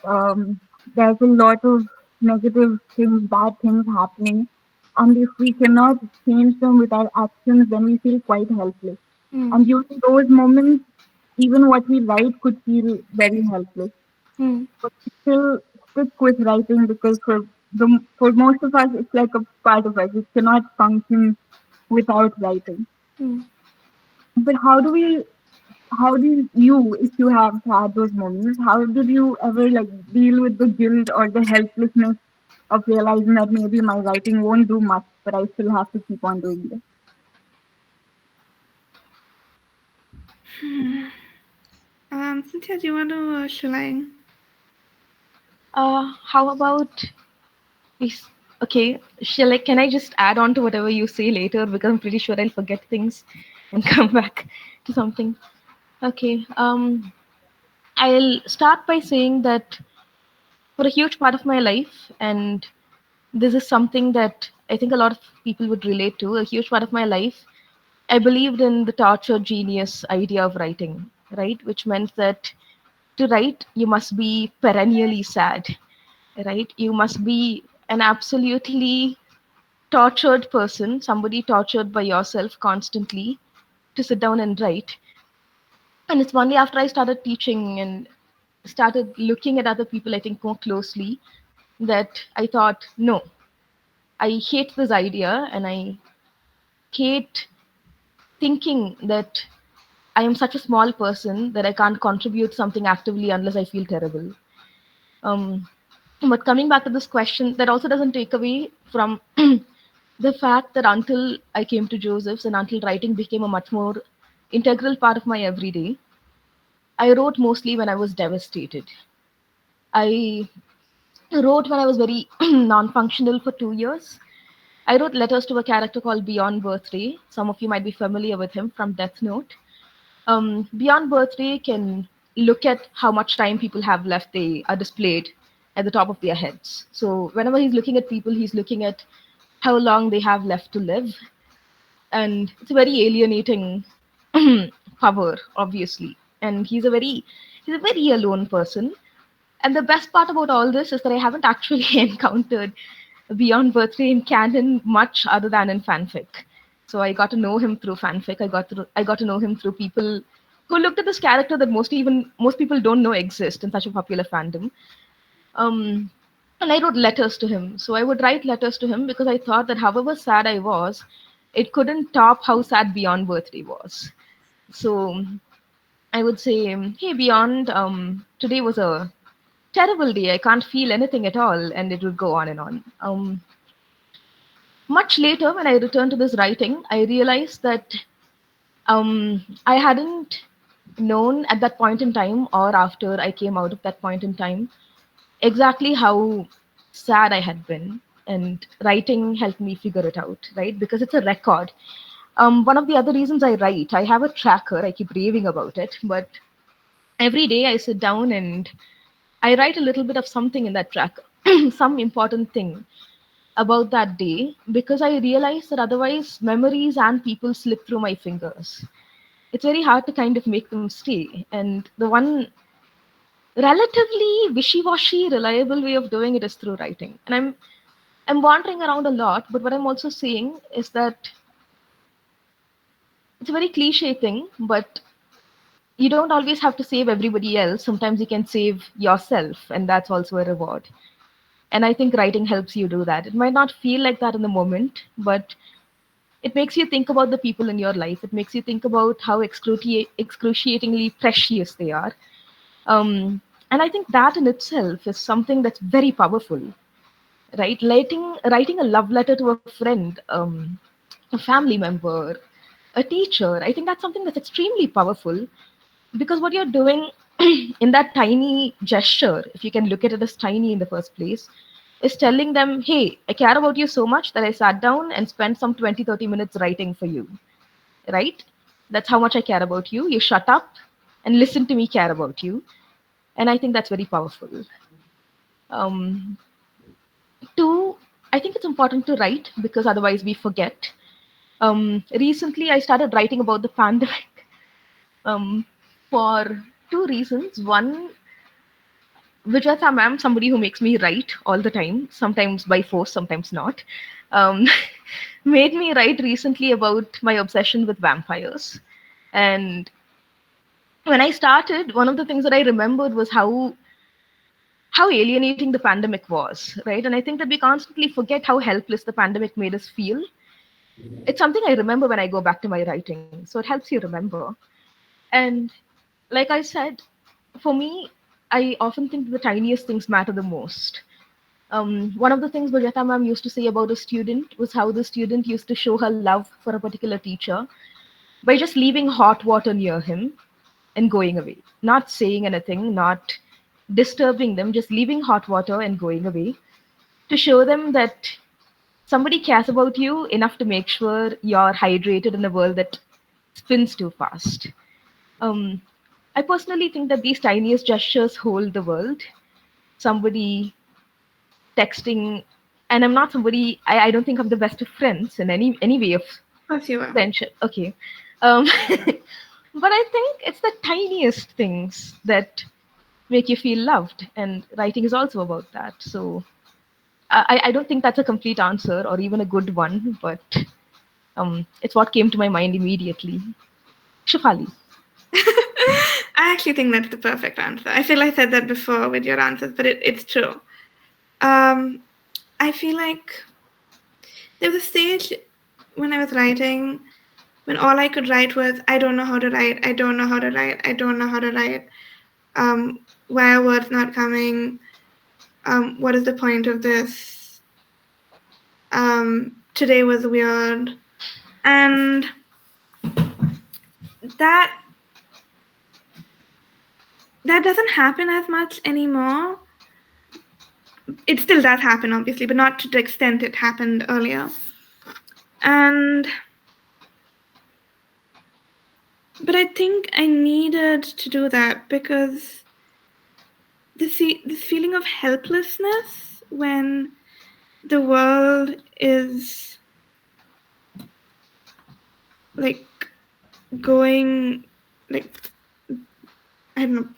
there's a lot of negative things, bad things happening. And if we cannot change them with our actions, then we feel quite helpless. Hmm. And during those moments, even what we write could feel very helpless. Hmm. But we still stick with writing because for most of us, it's like a part of us. It cannot function without writing. Hmm. But how do you, if you have had those moments, how did you ever like deal with the guilt or the helplessness of realizing that maybe my writing won't do much, but I still have to keep on doing this? Cynthia, do you want to shall I? How about we? Okay, can I just add on to whatever you say later because I'm pretty sure I'll forget things and come back to something. Okay. I'll start by saying that for a huge part of my life, and this is something that I think a lot of people would relate to. A huge part of my life, I believed in the torture genius idea of writing, right? Which meant that to write, you must be perennially sad, right? You must be an absolutely tortured person, somebody tortured by yourself constantly to sit down and write. And it's only after I started teaching and started looking at other people, I think, more closely, that I thought, no, I hate this idea and I hate thinking that I am such a small person that I can't contribute something actively unless I feel terrible. Um, but coming back to this question, that also doesn't take away from the fact that until I came to Joseph's and until writing became a much more integral part of my everyday, I wrote mostly when I was devastated. I wrote when I was very non functional for 2 years. I wrote letters to a character called Beyond Birthday. Some of you might be familiar with him from Death Note. Beyond Birthday can look at how much time people have left. They are displayed at the top of their heads. So whenever he's looking at people, he's looking at how long they have left to live. And it's a very alienating power, obviously. And he's a very alone person. And the best part about all this is that I haven't actually encountered Beyond Birthday in canon much other than in fanfic. So I got to know him through fanfic. I got to know him through people who looked at this character that most people don't know exist in such a popular fandom. Um, and I wrote letters to him. So I would write letters to him because I thought that however sad I was, it couldn't top how sad Beyond Birthday was. So I would say, hey Beyond, today was a terrible day. I can't feel anything at all, and it would go on and on. Much later, when I returned to this writing, I realized that I hadn't known at that point in time, or after I came out of that point in time, exactly how sad I had been. And writing helped me figure it out, right? Because it's a record. One of the other reasons I write, I have a tracker, I keep raving about it, but every day I sit down and I write a little bit of something in that tracker, some important thing about that day, because I realize that otherwise memories and people slip through my fingers. It's very hard to kind of make them stay. And the one relatively wishy-washy, reliable way of doing it is through writing. And I'm wandering around a lot, but what I'm also saying is that it's a very cliche thing, but you don't always have to save everybody else. Sometimes you can save yourself, and that's also a reward. And I think writing helps you do that. It might not feel like that in the moment, but it makes you think about the people in your life. It makes you think about how excruciatingly precious they are. And I think that in itself is something that's very powerful, right? Writing a love letter to a friend, a family member, a teacher. I think that's something that's extremely powerful because what you're doing in that tiny gesture, if you can look at it as tiny in the first place, is telling them, hey, I care about you so much that I sat down and spent some 20, 30 minutes writing for you, right? That's how much I care about you. You shut up and listen to me care about you. And I think that's very powerful. Um, Two, I think it's important to write because otherwise we forget. Recently, I started writing about the pandemic um, for two reasons. One, Vijata ma'am, somebody who makes me write all the time, sometimes by force, sometimes not, um, made me write recently about my obsession with vampires. And when I started, one of the things that I remembered was how alienating the pandemic was, right? And I think that we constantly forget how helpless the pandemic made us feel. It's something I remember when I go back to my writing, so it helps you remember. And like I said, for me, I often think the tiniest things matter the most. One of the things Bajata ma'am used to say about a student was how the student used to show her love for a particular teacher by just leaving hot water near him and going away, not saying anything, not disturbing them, just leaving hot water and going away to show them that somebody cares about you enough to make sure you're hydrated in a world that spins too fast. Um, I personally think that these tiniest gestures hold the world. Somebody texting, and I'm not somebody. I don't think I'm the best of friends in any way of Yes, you are. friendship. Okay, um, but I think it's the tiniest things that make you feel loved, and writing is also about that. So I don't think that's a complete answer or even a good one, but it's what came to my mind immediately. Shefali. I actually think that's the perfect answer. I feel I said that before with your answers, but it's true. I feel like there was a stage when I was writing when all I could write was, I don't know how to write, I don't know how to write, I don't know how to write. Why are words not coming? What is the point of this? Today was weird. And that doesn't happen as much anymore. It still does happen, obviously, but not to the extent it happened earlier. And but I think I needed to do that because this feeling of helplessness when the world is like going like I don't know,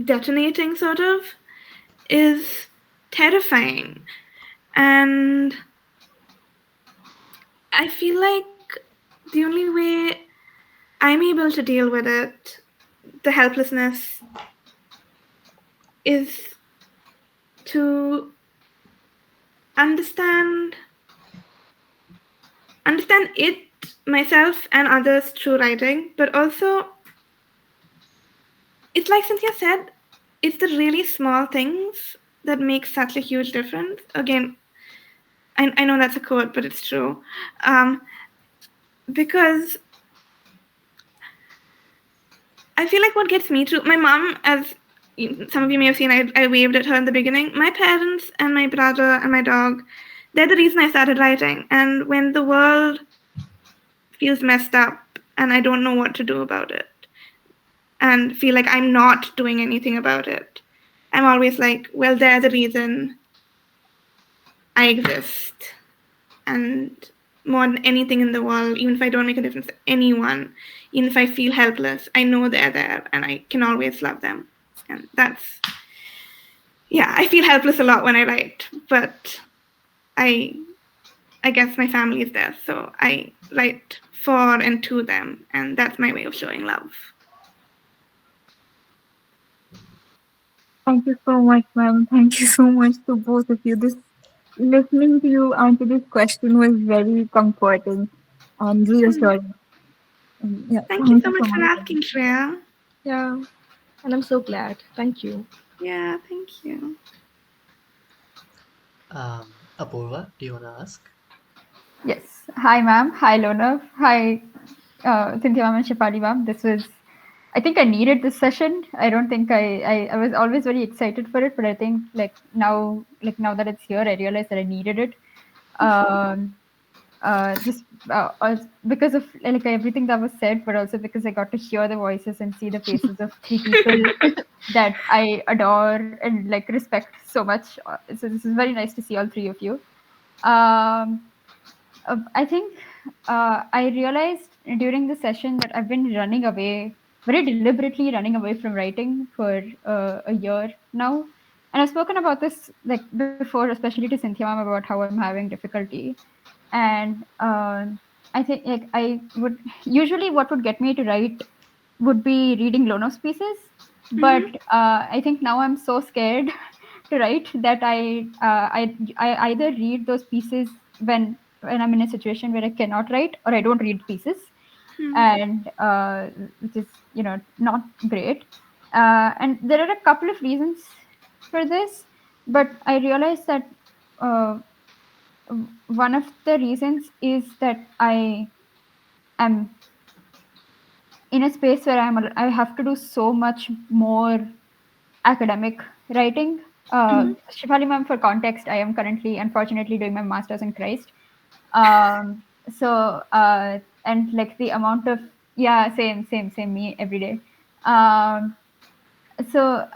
detonating sort of, is terrifying. And I feel like the only way I'm able to deal with it, the helplessness, is to understand it, myself and others, through writing, but also it's like Cynthia said, it's the really small things that make such a huge difference. Again, I know that's a quote, but it's true. Because I feel like what gets me through, my mom, as some of you may have seen, I waved at her in the beginning. My parents and my brother and my dog, they're the reason I started writing. And when the world feels messed up and I don't know what to do about it and feel like I'm not doing anything about it, I'm always like, well, they're the reason I exist. And more than anything in the world, even if I don't make a difference to anyone, even if I feel helpless, I know they're there and I can always love them. And that's, yeah, I feel helpless a lot when I write, but I guess my family is there, so I write for and to them, and that's my way of showing love. Thank you so much, ma'am. Thank you so much to both of you. This listening to you answer this question was very comforting and reassuring. And yeah, Thank you thank so you so much for much. asking, Shreya. Yeah, and I'm so glad. Thank you. Yeah, thank you. Apurva, do you want to ask? Yes. Hi, ma'am. Hi, Lona. Hi, Cynthia, ma'am, and Shefali, ma'am. This was, I think I needed this session. I don't think I was always very excited for it, but I think now that it's here, I realize that I needed it. Um, just because of like everything that was said, but also because I got to hear the voices and see the faces of three people that I adore and like respect so much. So this is very nice to see all three of you. Um, I think I realized during the session that I've been running away, very deliberately running away from writing for a year now. And I've spoken about this like before, especially to Cynthia ma'am, about how I'm having difficulty. And I think like I would usually what would get me to write would be reading Lono's pieces, but Mm-hmm. I think now I'm so scared to write that I either read those pieces when I'm in a situation where I cannot write, or I don't read pieces, and which is not great. And there are a couple of reasons for this, but I realized that uh, one of the reasons is that I am in a space where I have to do so much more academic writing. Shefali ma'am, for context, I am currently, unfortunately, doing my master's in Christ. So and like the amount of yeah, same me every day. Um, so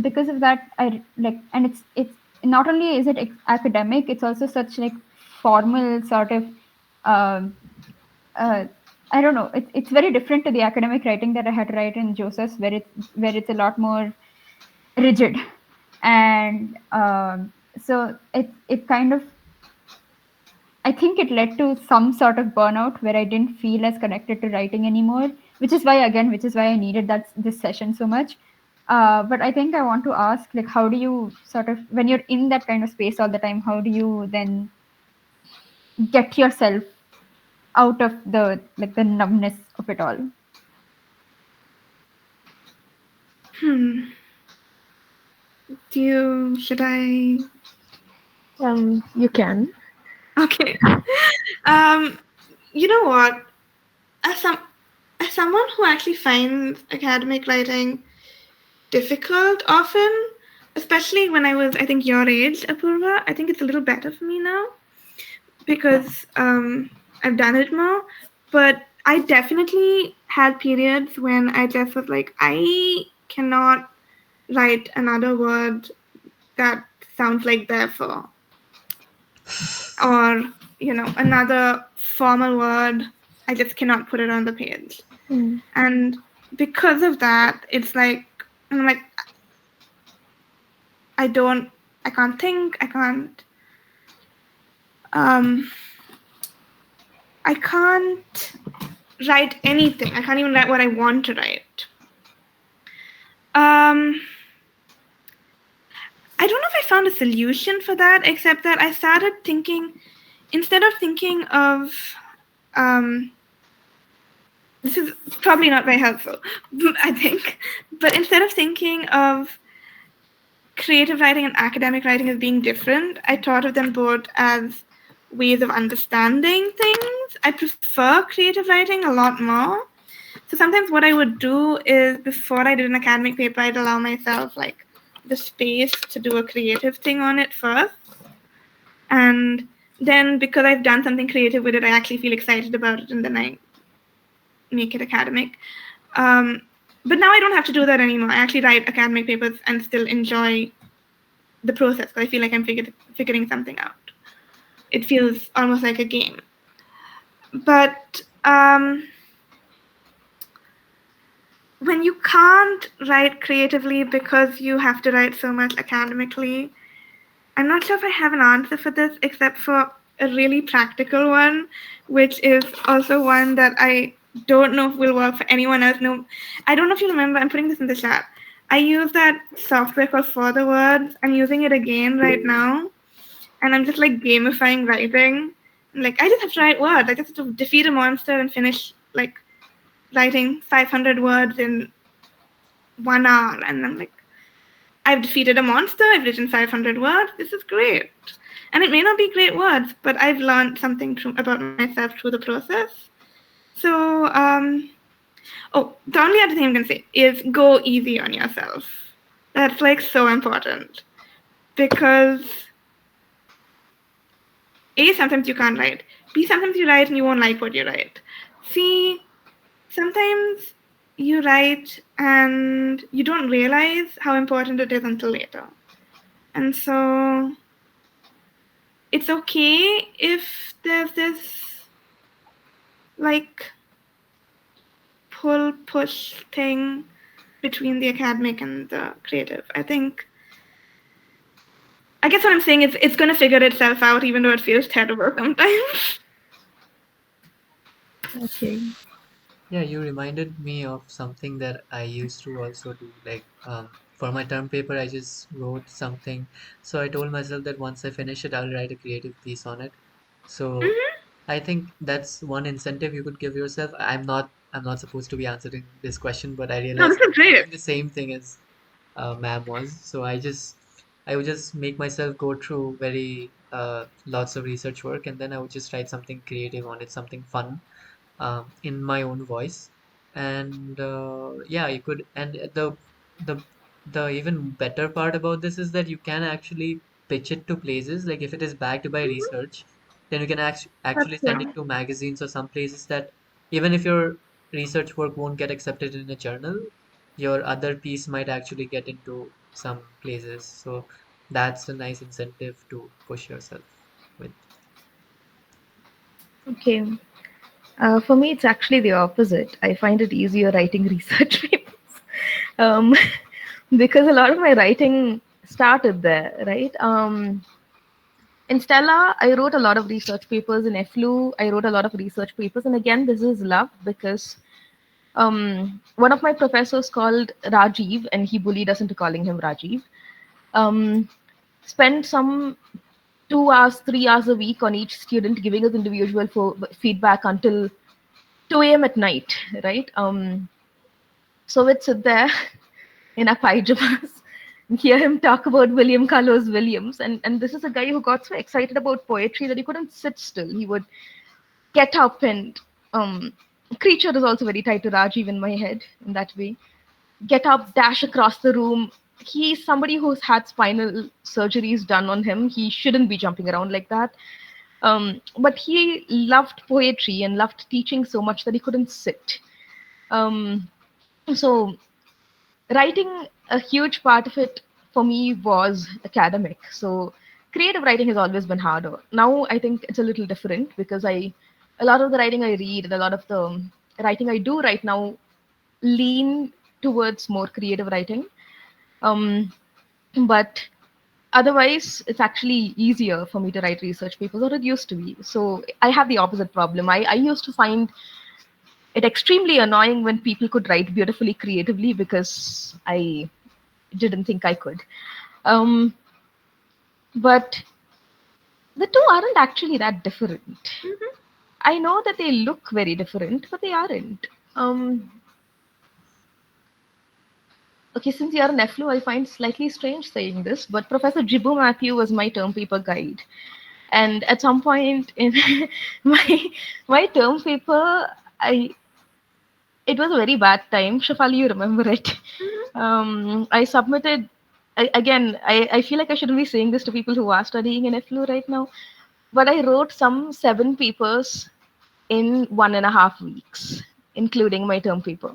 because of that, I like, and it's not only is it academic, it's also such like formal sort of. Um, uh, I don't know. It's very different to the academic writing that I had to write in Joseph's, where it's a lot more rigid, and so it kind of, I think it led to some sort of burnout where I didn't feel as connected to writing anymore, which is why I needed this session so much. But I think I want to ask, like, how do you sort of, when you're in that kind of space all the time, how do you then get yourself out of the numbness of it all? Should I? You can. Okay. Um, you know what? As some as someone who actually finds academic writing difficult often, especially when I was, I think, your age, Apurva, I think it's a little better for me now. because I've done it more. But I definitely had periods when I just was like, I cannot write another word that sounds like therefore, or another formal word. I just cannot put it on the page. Mm. And because of that, it's like I'm like, I can't think, um I can't write anything. I can't even write what I want to write. I don't know if I found a solution for that, except that I started thinking, instead of thinking of this is probably not very helpful, I think, but instead of thinking of creative writing and academic writing as being different, I thought of them both as ways of understanding things. I prefer creative writing a lot more. So sometimes what I would do is, before I did an academic paper, I'd allow myself like the space to do a creative thing on it first. And then because I've done something creative with it, I actually feel excited about it, and then I make it academic. But now I don't have to do that anymore. I actually write academic papers and still enjoy the process, because I feel like I'm figuring something out. It feels almost like a game. But when you can't write creatively because you have to write so much academically, I'm not sure if I have an answer for this, except for a really practical one, which is also one that I don't know if will work for anyone else. No, I don't know if you remember, I'm putting this in the chat. I use that software called For the Words. I'm using it again right now, and I'm just like gamifying writing. Like, I just have to write words. I just have to defeat a monster and finish like writing 500 words in 1 hour, and I'm like, I've defeated a monster, I've written 500 words, this is great. And it may not be great words, but I've learned something about myself through the process. So, the only other thing I'm going to say is go easy on yourself. That's like so important. Because A, sometimes you can't write. B, sometimes you write and you won't like what you write. C, sometimes you write and you don't realize how important it is until later. And so it's okay if there's this like push thing between the academic and the creative. I guess what I'm saying is it's going to figure itself out, even though it feels terrible sometimes. Okay. Yeah, you reminded me of something that I used to also do. Like, for my term paper, I just wrote something. So I told myself that once I finish it, I'll write a creative piece on it. So I think that's one incentive you could give yourself. I'm not supposed to be answering this question, but I No, realized this that is I'm great. doing the same thing as ma'am was. So I would just make myself go through very lots of research work, and then I would just write something creative on it, something fun, in my own voice. And yeah, you could. And the the even better part about this is that you can actually pitch it to places. Like, if it is backed by research, then you can That's actually send it true. to magazines or some places that, even if your research work won't get accepted in a journal, your other piece might actually get into some places. So that's a nice incentive to push yourself with. Okay. For me, it's actually the opposite. I find it easier writing research papers, um, because a lot of my writing started there, right? In Stella, I wrote a lot of research papers. In EFLU, I wrote a lot of research papers. And again, this is love because one of my professors called Rajiv, and he bullied us into calling him Rajiv, um, spent some 2 hours, 3 hours a week on each student, giving us individual feedback until 2 a.m. at night, right? So we'd sit there in our pajamas and hear him talk about William Carlos Williams. And this is a guy who got so excited about poetry that he couldn't sit still. He would get up and creature is also very tied to Rajiv in my head in that way. Get up, dash across the room. He's somebody who's had spinal surgeries done on him. He shouldn't be jumping around like that. But he loved poetry and loved teaching so much that he couldn't sit. Um, so writing, a huge part of it for me was academic. So creative writing has always been harder. Now I think it's a little different because a lot of the writing I read and a lot of the writing I do right now lean towards more creative writing. Um, but otherwise, it's actually easier for me to write research papers, or it used to be. So I have the opposite problem. I used to find it extremely annoying when people could write beautifully creatively because I didn't think I could. Um, but the two aren't actually that different. I know that they look very different, but they aren't. Okay, since you're an EFLU, I find slightly strange saying this, but Professor Jibu Mathew was my term paper guide. And at some point in my term paper, I it was a very bad time. Shefali, you remember it. I submitted again. I feel like I shouldn't be saying this to people who are studying in EFLU right now, but I wrote some 7 papers in 1.5 weeks, including my term paper.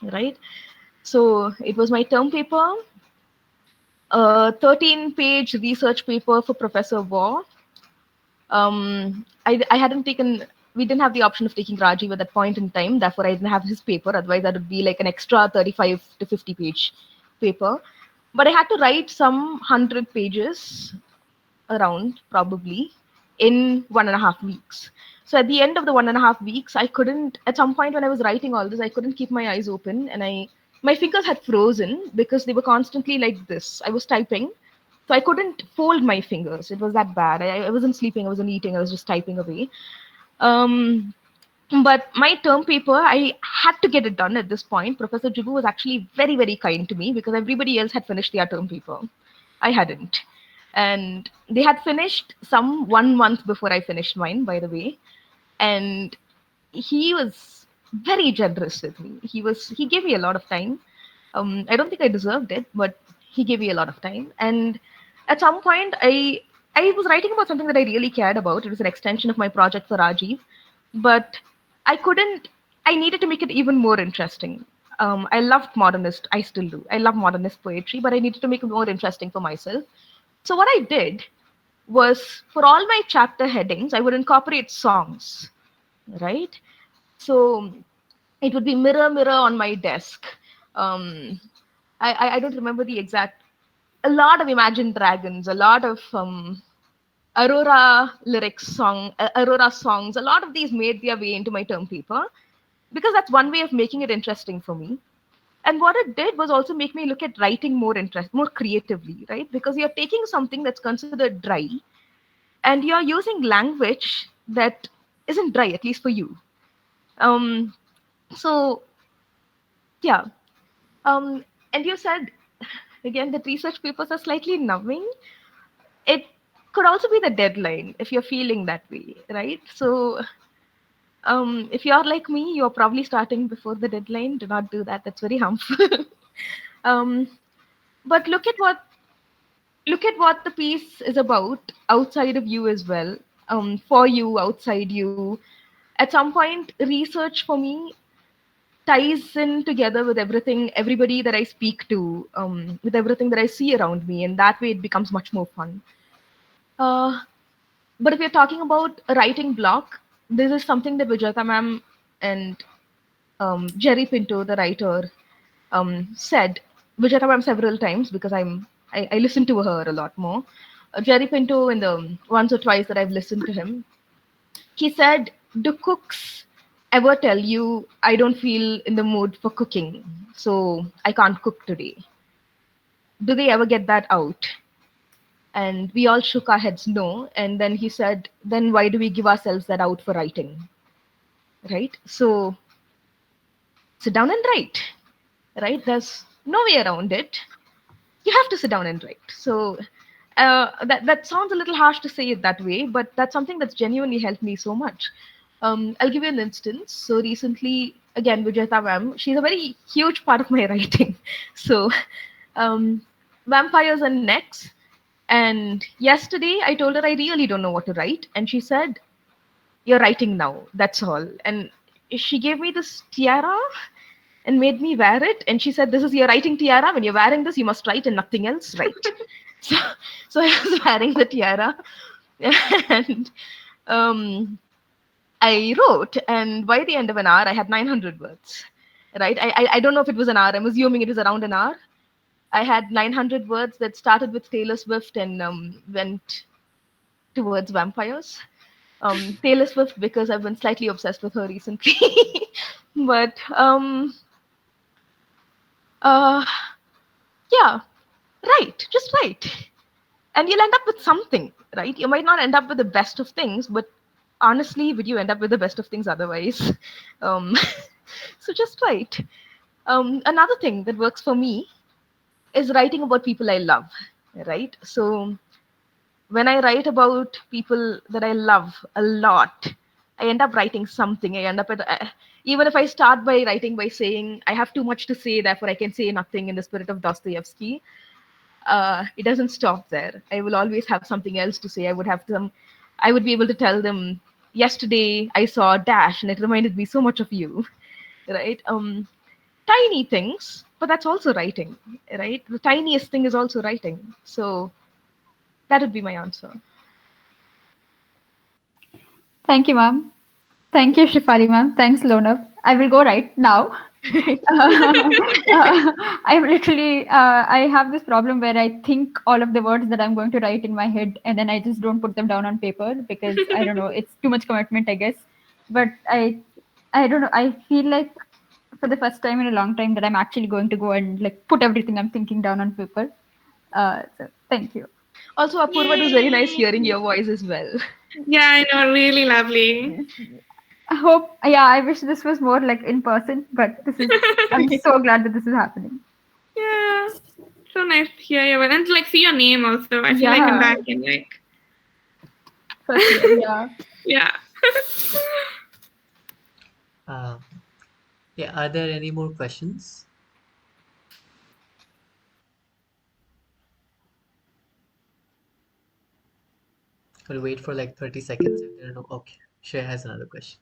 Right. So it was my term paper, a 13-page research paper for Professor Waugh. I hadn't taken, we didn't have the option of taking Rajiv at that point in time. Therefore, I didn't have his paper. Otherwise, that would be like an extra 35 to 50 page paper. But I had to write some 100 pages around, probably, in 1.5 weeks. So at the end of the 1.5 weeks, I couldn't, at some point when I was writing all this, I couldn't keep my eyes open, and my fingers had frozen because they were constantly like this. I was typing, so I couldn't fold my fingers. It was that bad. I wasn't sleeping, I wasn't eating, I was just typing away. Um, but my term paper, I had to get it done at this point. Professor Jibu was actually very, very kind to me because everybody else had finished their term paper. I hadn't. And they had finished some 1 month before I finished mine, by the way. And he was very generous with me. He gave me a lot of time. I don't think I deserved it, but he gave me a lot of time. And at some point, I was writing about something that I really cared about. It was an extension of my project for Rajiv, but I couldn't. I needed to make it even more interesting. I loved modernist. I still do. I love modernist poetry, but I needed to make it more interesting for myself. So what I did was, for all my chapter headings, I would incorporate songs, right? So it would be mirror, mirror on my desk. Um, I don't remember the exact. A lot of Imagine Dragons, a lot of Aurora lyrics Aurora songs. A lot of these made their way into my term paper because that's one way of making it interesting for me. And what it did was also make me look at writing more creatively, right? Because you're taking something that's considered dry and you're using language that isn't dry, at least for you. Um, so yeah. And you said again that research papers are slightly numbing. It could also be the deadline if you're feeling that way, right? So if you're like me, you're probably starting before the deadline. Do not do that. That's very harmful. um, but look at what the piece is about outside of you as well. For you, outside you. At some point, research for me ties in together with everything, everybody that I speak to, with everything that I see around me, and that way it becomes much more fun. Uh, but if you're talking about a writing block, this is something that Vijayata ma'am and Jerry Pinto, the writer, said. Vijayata ma'am several times because I listen to her a lot more. Jerry Pinto, in the once or twice that I've listened to him, he said, "Do cooks ever tell you, I don't feel in the mood for cooking, so I can't cook today?" Do they ever get that out? And we all shook our heads no. And then he said, then why do we give ourselves that out for writing? Right? So sit down and write, right? There's no way around it. You have to sit down and write. So that sounds a little harsh to say it that way, but that's something that's genuinely helped me so much. I'll give you an instance. So recently, again, Vijayata ma'am, she's a very huge part of my writing. So vampires and necks. And yesterday I told her I really don't know what to write. And she said, "You're writing now. That's all." And she gave me this tiara and made me wear it. And she said, "This is your writing tiara. When you're wearing this, you must write and nothing else. Write." So, so I was wearing the tiara. And um, I wrote. And by the end of an hour, I had 900 words. Right? I don't know if it was an hour. I'm assuming it was around an hour. I had 900 words that started with Taylor Swift and went towards vampires. Taylor Swift because I've been slightly obsessed with her recently. But uh, yeah, write, just write. And you'll end up with something, right? You might not end up with the best of things, but honestly, would you end up with the best of things otherwise? Um, so just write. Another thing that works for me is writing about people I love, right? So when I write about people that I love a lot, I end up writing something. I end up even if I start by writing by saying I have too much to say, therefore I can say nothing in the spirit of Dostoevsky. It doesn't stop there. I will always have something else to say. I would be able to tell them, yesterday I saw Dash and it reminded me so much of you, right? Tiny things, but that's also writing, right? The tiniest thing is also writing. So that would be my answer. Thank you, ma'am. Thank you, Shefali, ma'am. Thanks, Lona. I will go right now. I'm literally, I have this problem where I think all of the words that I'm going to write in my head and then I just don't put them down on paper because I don't know, it's too much commitment, I guess. But I don't know, I feel like for the first time in a long time that I'm actually going to go and like put everything I'm thinking down on paper. So thank you. Also, Apurva, it was very nice hearing your voice as well. Yeah, I know, really lovely. I hope, yeah, I wish this was more like in person, but this is, I'm so glad that this is happening. Yeah, so nice to hear you, and to like see your name also. I feel like I'm Yeah. back in like First year, yeah. yeah. Uh, yeah, are there any more questions? We'll wait for like 30 seconds if there are no. Okay, Shreya has another question.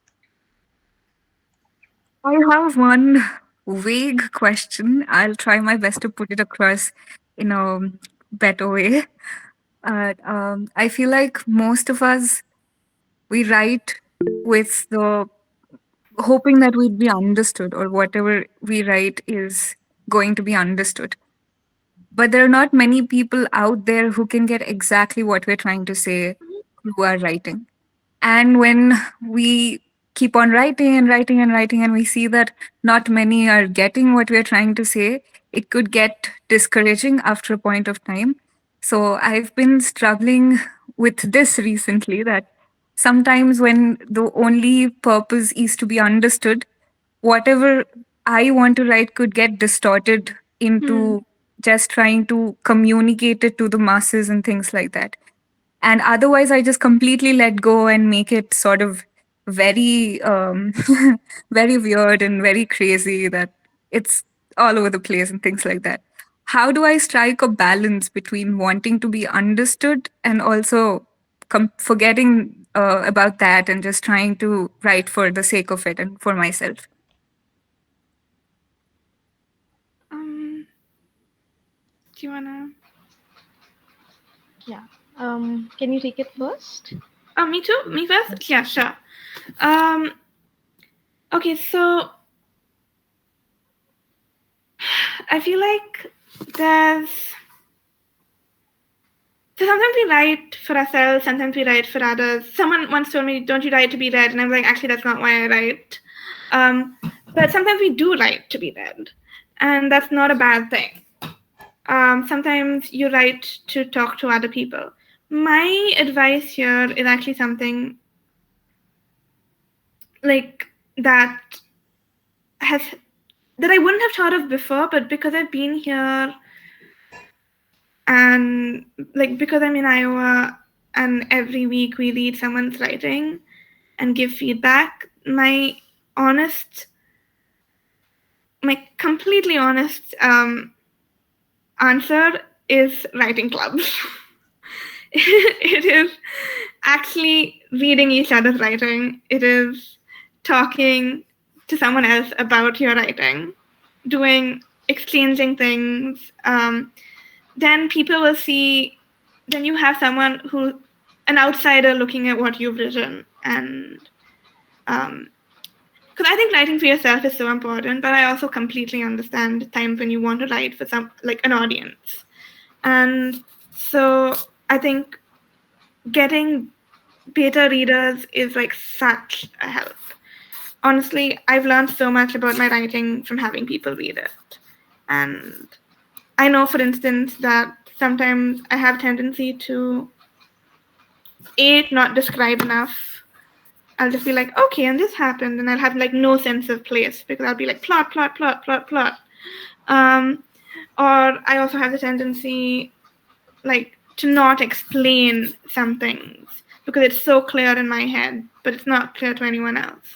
I have one vague question. I'll try my best to put it across in a better way. I feel like most of us, we write with the hoping that we'd be understood or whatever we write is going to be understood. But there are not many people out there who can get exactly what we're trying to say through our writing. And when we keep on writing and writing and writing, and we see that not many are getting what we're trying to say, it could get discouraging after a point of time. So I've been struggling with this recently that sometimes when the only purpose is to be understood, whatever I want to write could get distorted Hmm. into just trying to communicate it to the masses and things like that. And otherwise, I just completely let go and make it sort of very, very weird and very crazy that it's all over the place and things like that. How do I strike a balance between wanting to be understood and also forgetting about that and just trying to write for the sake of it and for myself? Do you wanna? Yeah. Can you take it first? Oh, me too. Me first. Yeah, sure. Um. Okay, so I feel like there's so sometimes we write for ourselves, sometimes we write for others. Someone once told me, "Don't you write to be read?" And I'm like, actually, that's not why I write. But sometimes we do write to be read, and that's not a bad thing. Sometimes you write to talk to other people. My advice here is actually something like that has that I wouldn't have thought of before, but because I've been here and like because I'm in Iowa and every week we read someone's writing and give feedback, honest, my completely honest answer is writing clubs. It is actually reading each other's writing. It is talking to someone else about your writing, doing exchanging things. Then people will see. Then you have someone who, an outsider, looking at what you've written, and because I think writing for yourself is so important, but I also completely understand the times when you want to write for some, like, an audience. And so I think getting beta readers is like such a help. Honestly, I've learned so much about my writing from having people read it. And I know, for instance, that sometimes I have tendency to not describe enough. I'll just be like, okay, and this happened, and I'll have like no sense of place because I'll be like plot, plot, plot, plot, plot. Um, or I also have the tendency like to not explain some things because it's so clear in my head, but it's not clear to anyone else.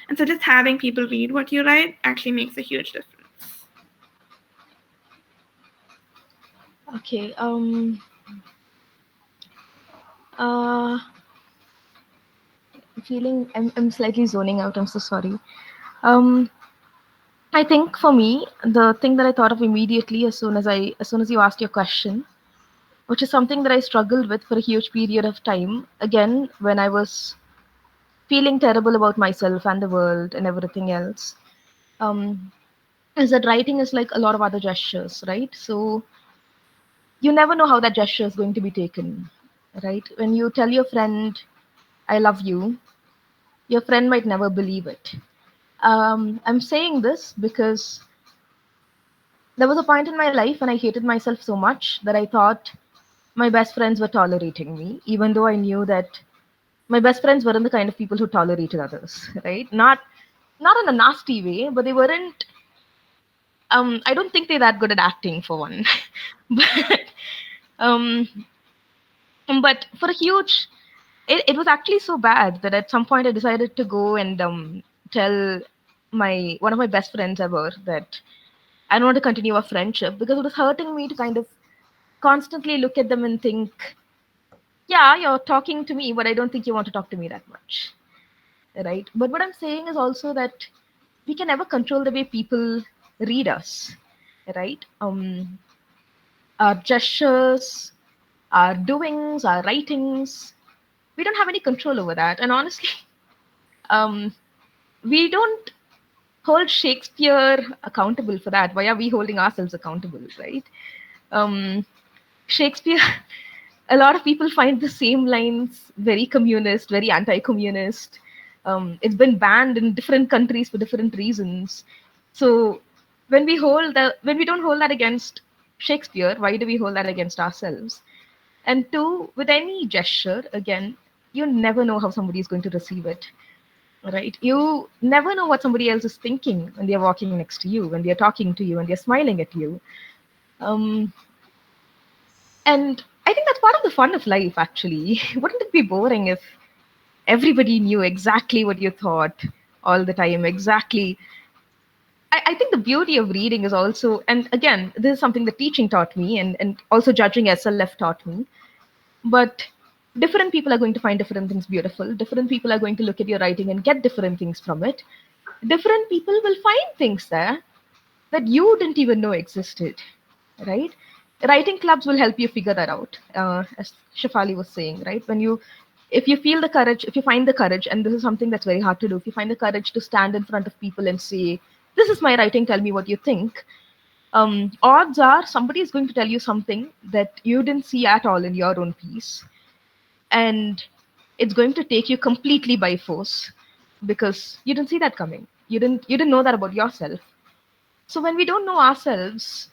And so just having people read what you write actually makes a huge difference. Okay. Uh, feeling I'm slightly zoning out. I'm so sorry. Um, I think for me, the thing that I thought of immediately as soon as you asked your question, which is something that I struggled with for a huge period of time. Again, when I was feeling terrible about myself and the world and everything else, um, is that writing is like a lot of other gestures, right? So you never know how that gesture is going to be taken, right? When you tell your friend, I love you, your friend might never believe it. I'm saying this because there was a point in my life when I hated myself so much that I thought my best friends were tolerating me, even though I knew that my best friends weren't the kind of people who tolerated others, right? Not in a nasty way, but they weren't. I don't think they're that good at acting for one, but um, but for a huge, it was actually so bad that at some point I decided to go and tell my one of my best friends ever that I don't want to continue a friendship because it was hurting me to kind of constantly look at them and think, yeah, you're talking to me, but I don't think you want to talk to me that much, right? But what I'm saying is also that we can never control the way people read us, right? Our gestures, our doings, our writings, we don't have any control over that. And honestly, um, we don't hold Shakespeare accountable for that. Why are we holding ourselves accountable, right? Um, Shakespeare, a lot of people find the same lines very communist, very anti-communist. It's been banned in different countries for different reasons. So when we don't hold that against Shakespeare, why do we hold that against ourselves? And two, with any gesture, again, you never know how somebody is going to receive it, right? You never know what somebody else is thinking when they're walking next to you, when they're talking to you, when they're smiling at you. Um, and I think that's part of the fun of life, actually. Wouldn't it be boring if everybody knew exactly what you thought all the time? Exactly. I think the beauty of reading is also, and again, this is something that teaching taught me and also judging SLF taught me. But different people are going to find different things beautiful. Different people are going to look at your writing and get different things from it. Different people will find things there that you didn't even know existed, right? Writing clubs will help you figure that out, as Shefali was saying, right? If you feel the courage, if you find the courage, and this is something that's very hard to do, if you find the courage to stand in front of people and say, "This is my writing. Tell me what you think." Odds are somebody is going to tell you something that you didn't see at all in your own piece, and it's going to take you completely by force because you didn't see that coming. You didn't know that about yourself. So when we don't know ourselves,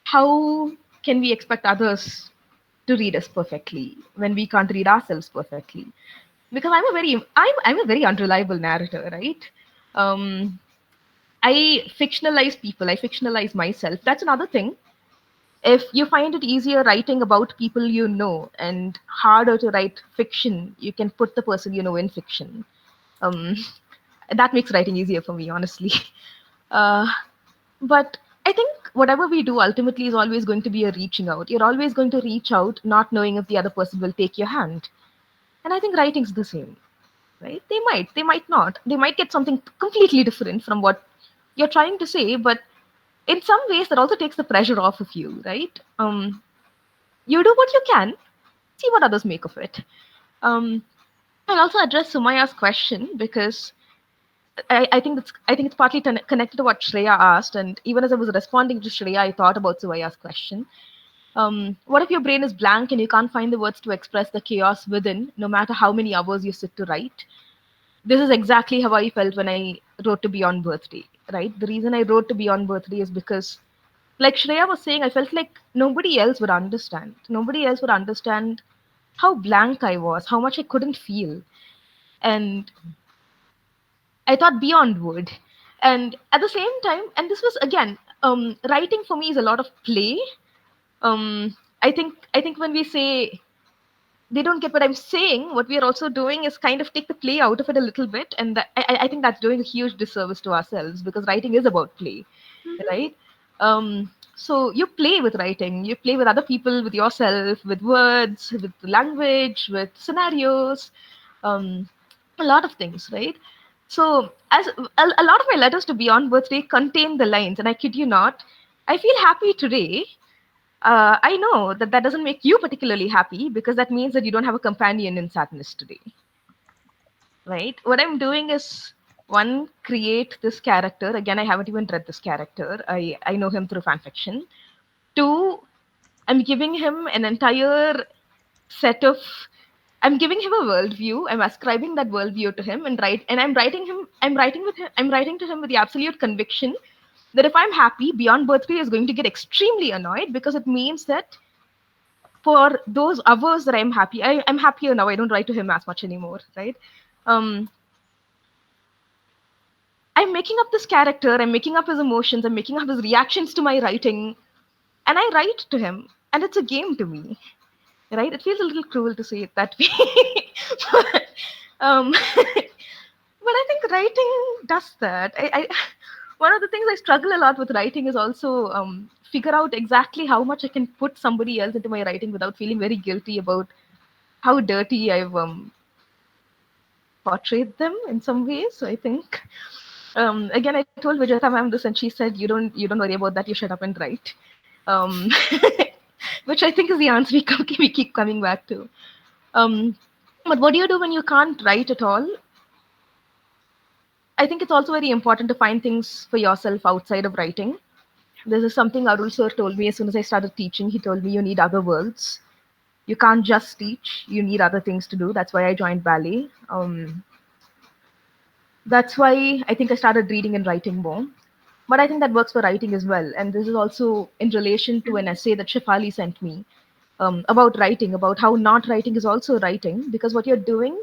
how can we expect others to read us perfectly when we can't read ourselves perfectly? Because I'm a very unreliable narrator, right? um I fictionalize people, I fictionalize myself. That's another thing. If you find it easier writing about people you know and harder to write fiction, you can put the person you know in fiction. um that makes writing easier for me, honestly. uh but I think whatever we do ultimately is always going to be a reaching out. You're always going to reach out, not knowing if the other person will take your hand. And I think writing's the same, right? They might not. They might get something completely different from what you're trying to say, but in some ways that also takes the pressure off of you, right? You do what you can, see what others make of it. I'll also address Sumaya's question because I think it's partly connected to what Shreya asked, and even as I was responding to Shreya, I thought about Sumaya's question. What if your brain is blank and you can't find the words to express the chaos within, no matter how many hours you sit to write? This is exactly how I felt when I wrote to Beyond Birthday, right? The reason I wrote to Beyond Birthday is because, like Shreya was saying, I felt like nobody else would understand. Nobody else would understand how blank I was, how much I couldn't feel. And I thought Beyond would. And at the same time, and this was again, writing for me is a lot of play. I think when we say they don't get what I'm saying, what we are also doing is kind of take the play out of it a little bit, and I think that's doing a huge disservice to ourselves because writing is about play, right? So you play with writing, you play with other people, with yourself, with words, with language, with scenarios, um, a lot of things, right? So as a lot of my letters to Beyond Birthday contain the lines, and I kid you not, I feel happy today. I know that that doesn't make you particularly happy because that means that you don't have a companion in sadness today, right? What I'm doing is one, create this character. Again, I haven't even read this character. I know him through fan fiction. Two, I'm giving him an entire set of. I'm giving him a worldview. I'm ascribing that worldview to him, and I'm writing him. I'm writing with him. I'm writing to him with the absolute conviction that if I'm happy, Beyond Birthday is going to get extremely annoyed because it means that for those hours that I'm happy, I'm happier now. I don't write to him as much anymore, right? Um, I'm making up this character, I'm making up his emotions, I'm making up his reactions to my writing, and I write to him, and it's a game to me, right? It feels a little cruel to say it that way. but, but I think writing does that. One of the things I struggle a lot with writing is also figure out exactly how much I can put somebody else into my writing without feeling very guilty about how dirty I've portrayed them in some ways. So I think again, I told Vijayata ma'am this, and she said, "You don't worry about that. You shut up and write," which I think is the answer we keep coming back to. But what do you do when you can't write at all? I think it's also very important to find things for yourself outside of writing. This is something Arul sir told me as soon as I started teaching. He told me you need other worlds. You can't just teach. You need other things to do. That's why I joined ballet. That's why I think I started reading and writing more. But I think that works for writing as well. And this is also in relation to an essay that Shefali sent me about writing, about how not writing is also writing, because what you're doing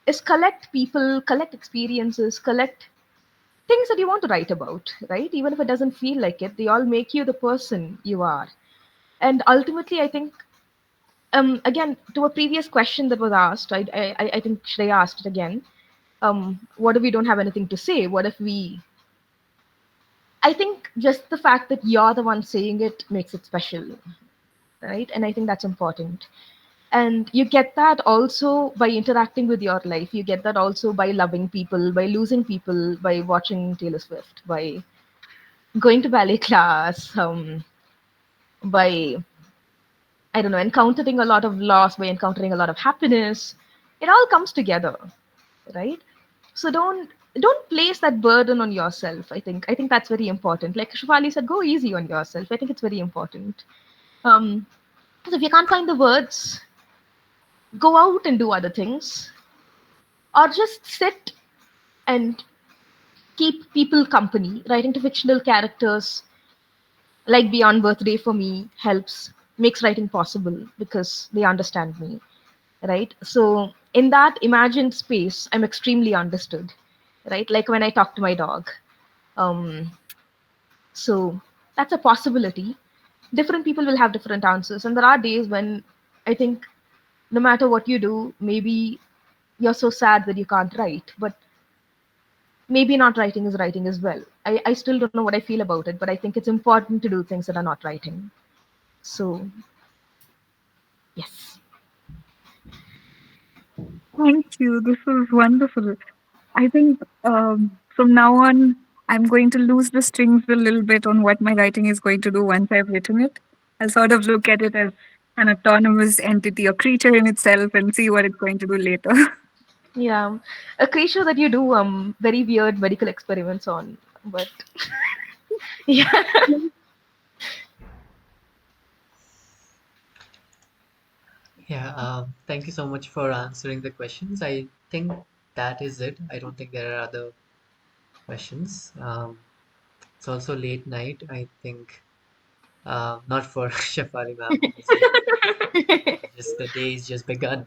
is collect people, collect experiences, collect things that you want to write about, right? Even if it doesn't feel like it, they all make you the person you are. And ultimately, I think, again, to a previous question that was asked, I think Shreya asked it again. What if we don't have anything to say? What if we I think just the fact that you're the one saying it makes it special, right? And I think that's important. And you get that also by interacting with your life. You get that also by loving people, by losing people, by watching Taylor Swift, by going to ballet class, by, I don't know, encountering a lot of loss, by encountering a lot of happiness. It all comes together, right? So don't place that burden on yourself. I think that's very important. Like Shefali said, go easy on yourself. I think it's very important. um so if you can't find the words, go out and do other things, or just sit and keep people company. Writing to fictional characters like Beyond Birthday for me helps, makes writing possible because they understand me, right? So in that imagined space, I'm extremely understood, right? Like when I talk to my dog. um So that's a possibility. Different people will have different answers. And there are days when I think no matter what you do, maybe you're so sad that you can't write. But maybe not writing is writing as well. I still don't know what I feel about it, but I think it's important to do things that are not writing. So, yes. Thank you. This was wonderful. I think from now on, I'm going to lose the strings a little bit on what my writing is going to do once I've written it. I'll sort of look at it as an autonomous entity, a creature in itself, and see what it's going to do later. Yeah. A creature that you do very weird medical experiments on. But yeah. Yeah, thank you so much for answering the questions. I think that is it. I don't think there are other questions. It's also late night. I think not for Shefali ma'am, obviously. Just the day is just begun.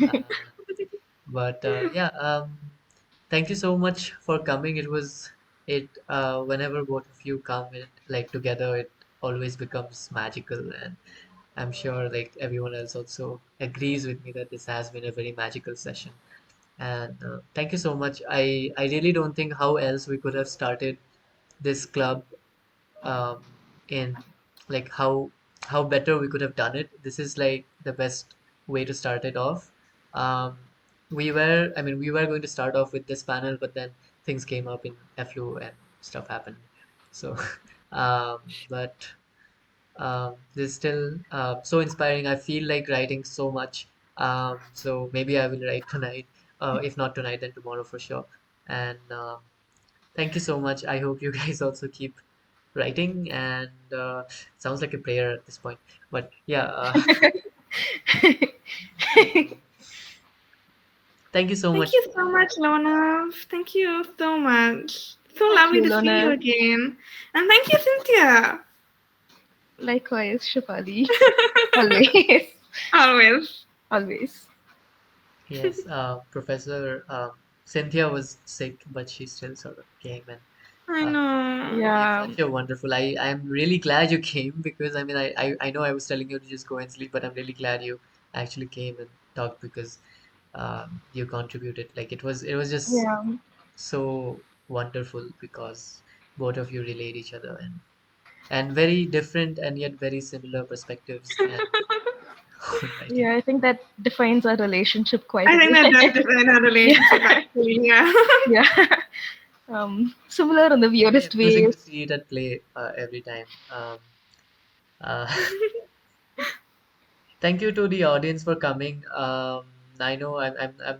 Uh, but yeah, thank you so much for coming. Whenever both of you come it like together, it always becomes magical, and I'm sure like everyone else also agrees with me that this has been a very magical session. And thank you so much. I really don't think how else we could have started this club um, in like how better we could have done it. This is like the best way to start it off. Um, we were going to start off with this panel, but then things came up in FLU and stuff happened. So, um, but this is still so inspiring. I feel like writing so much. So maybe I will write tonight. If not tonight, then tomorrow for sure. And thank you so much. I hope you guys also keep writing, and sounds like a prayer at this point. But yeah, so thank you so Thank much you for so much, Lona. Thank you so much. So Thank lovely you, to see you Lona. again. And thank you, Cynthia. Likewise, Shefali. Always. Always. Always. yes, Professor Cynthia was sick, but she still sort of came and I uh, know. gave Yeah. such a wonderful. I am really glad you came because I mean I know I was telling you to just go and sleep, but I'm really glad you actually came and talked because you contributed. Like it was just Yeah. so wonderful because both of you relate each other and very different and yet very similar perspectives and on writing. Yeah, I think that defines our relationship quite I a think that does bit. define our Yeah. relationship, actually. Yeah. Yeah. Similar in the Very weirdest amusing to ways. see it at play every time. Uh, Thank you to the audience for coming. I know I'm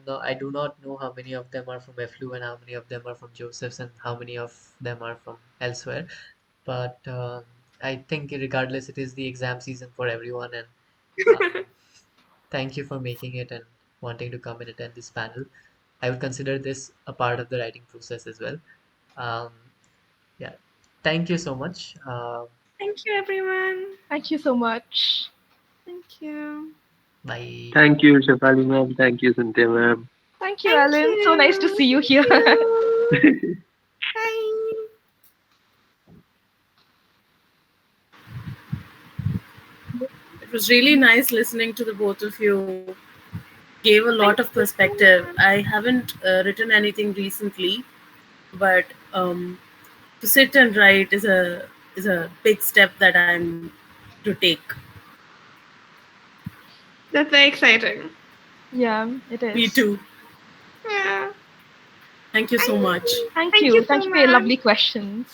not, I do not know how many of them are from FLU and how many of them are from Joseph's and how many of them are from elsewhere. But I think regardless, it is the exam season for everyone, and um, thank you for making it and wanting to come and attend this panel. I would consider this a part of the writing process as well. Um, yeah, thank you so much. Thank you, everyone. Thank you so much. Thank you. Bye. Thank you, Shefali ma'am. Thank you, Cynthia ma'am. Thank you, Thank Alan. So nice to you. see you Thank here. you. Bye. It was really nice listening to the both of you. Gave a lot Thank of you, perspective. everyone. I haven't written anything recently, but to sit and write is a big step that I'm to take. That's very exciting. Yeah, it Me is. too. Yeah. Thank you so Thank much. you. Thank Thank you. you Thank so you for your much. lovely questions.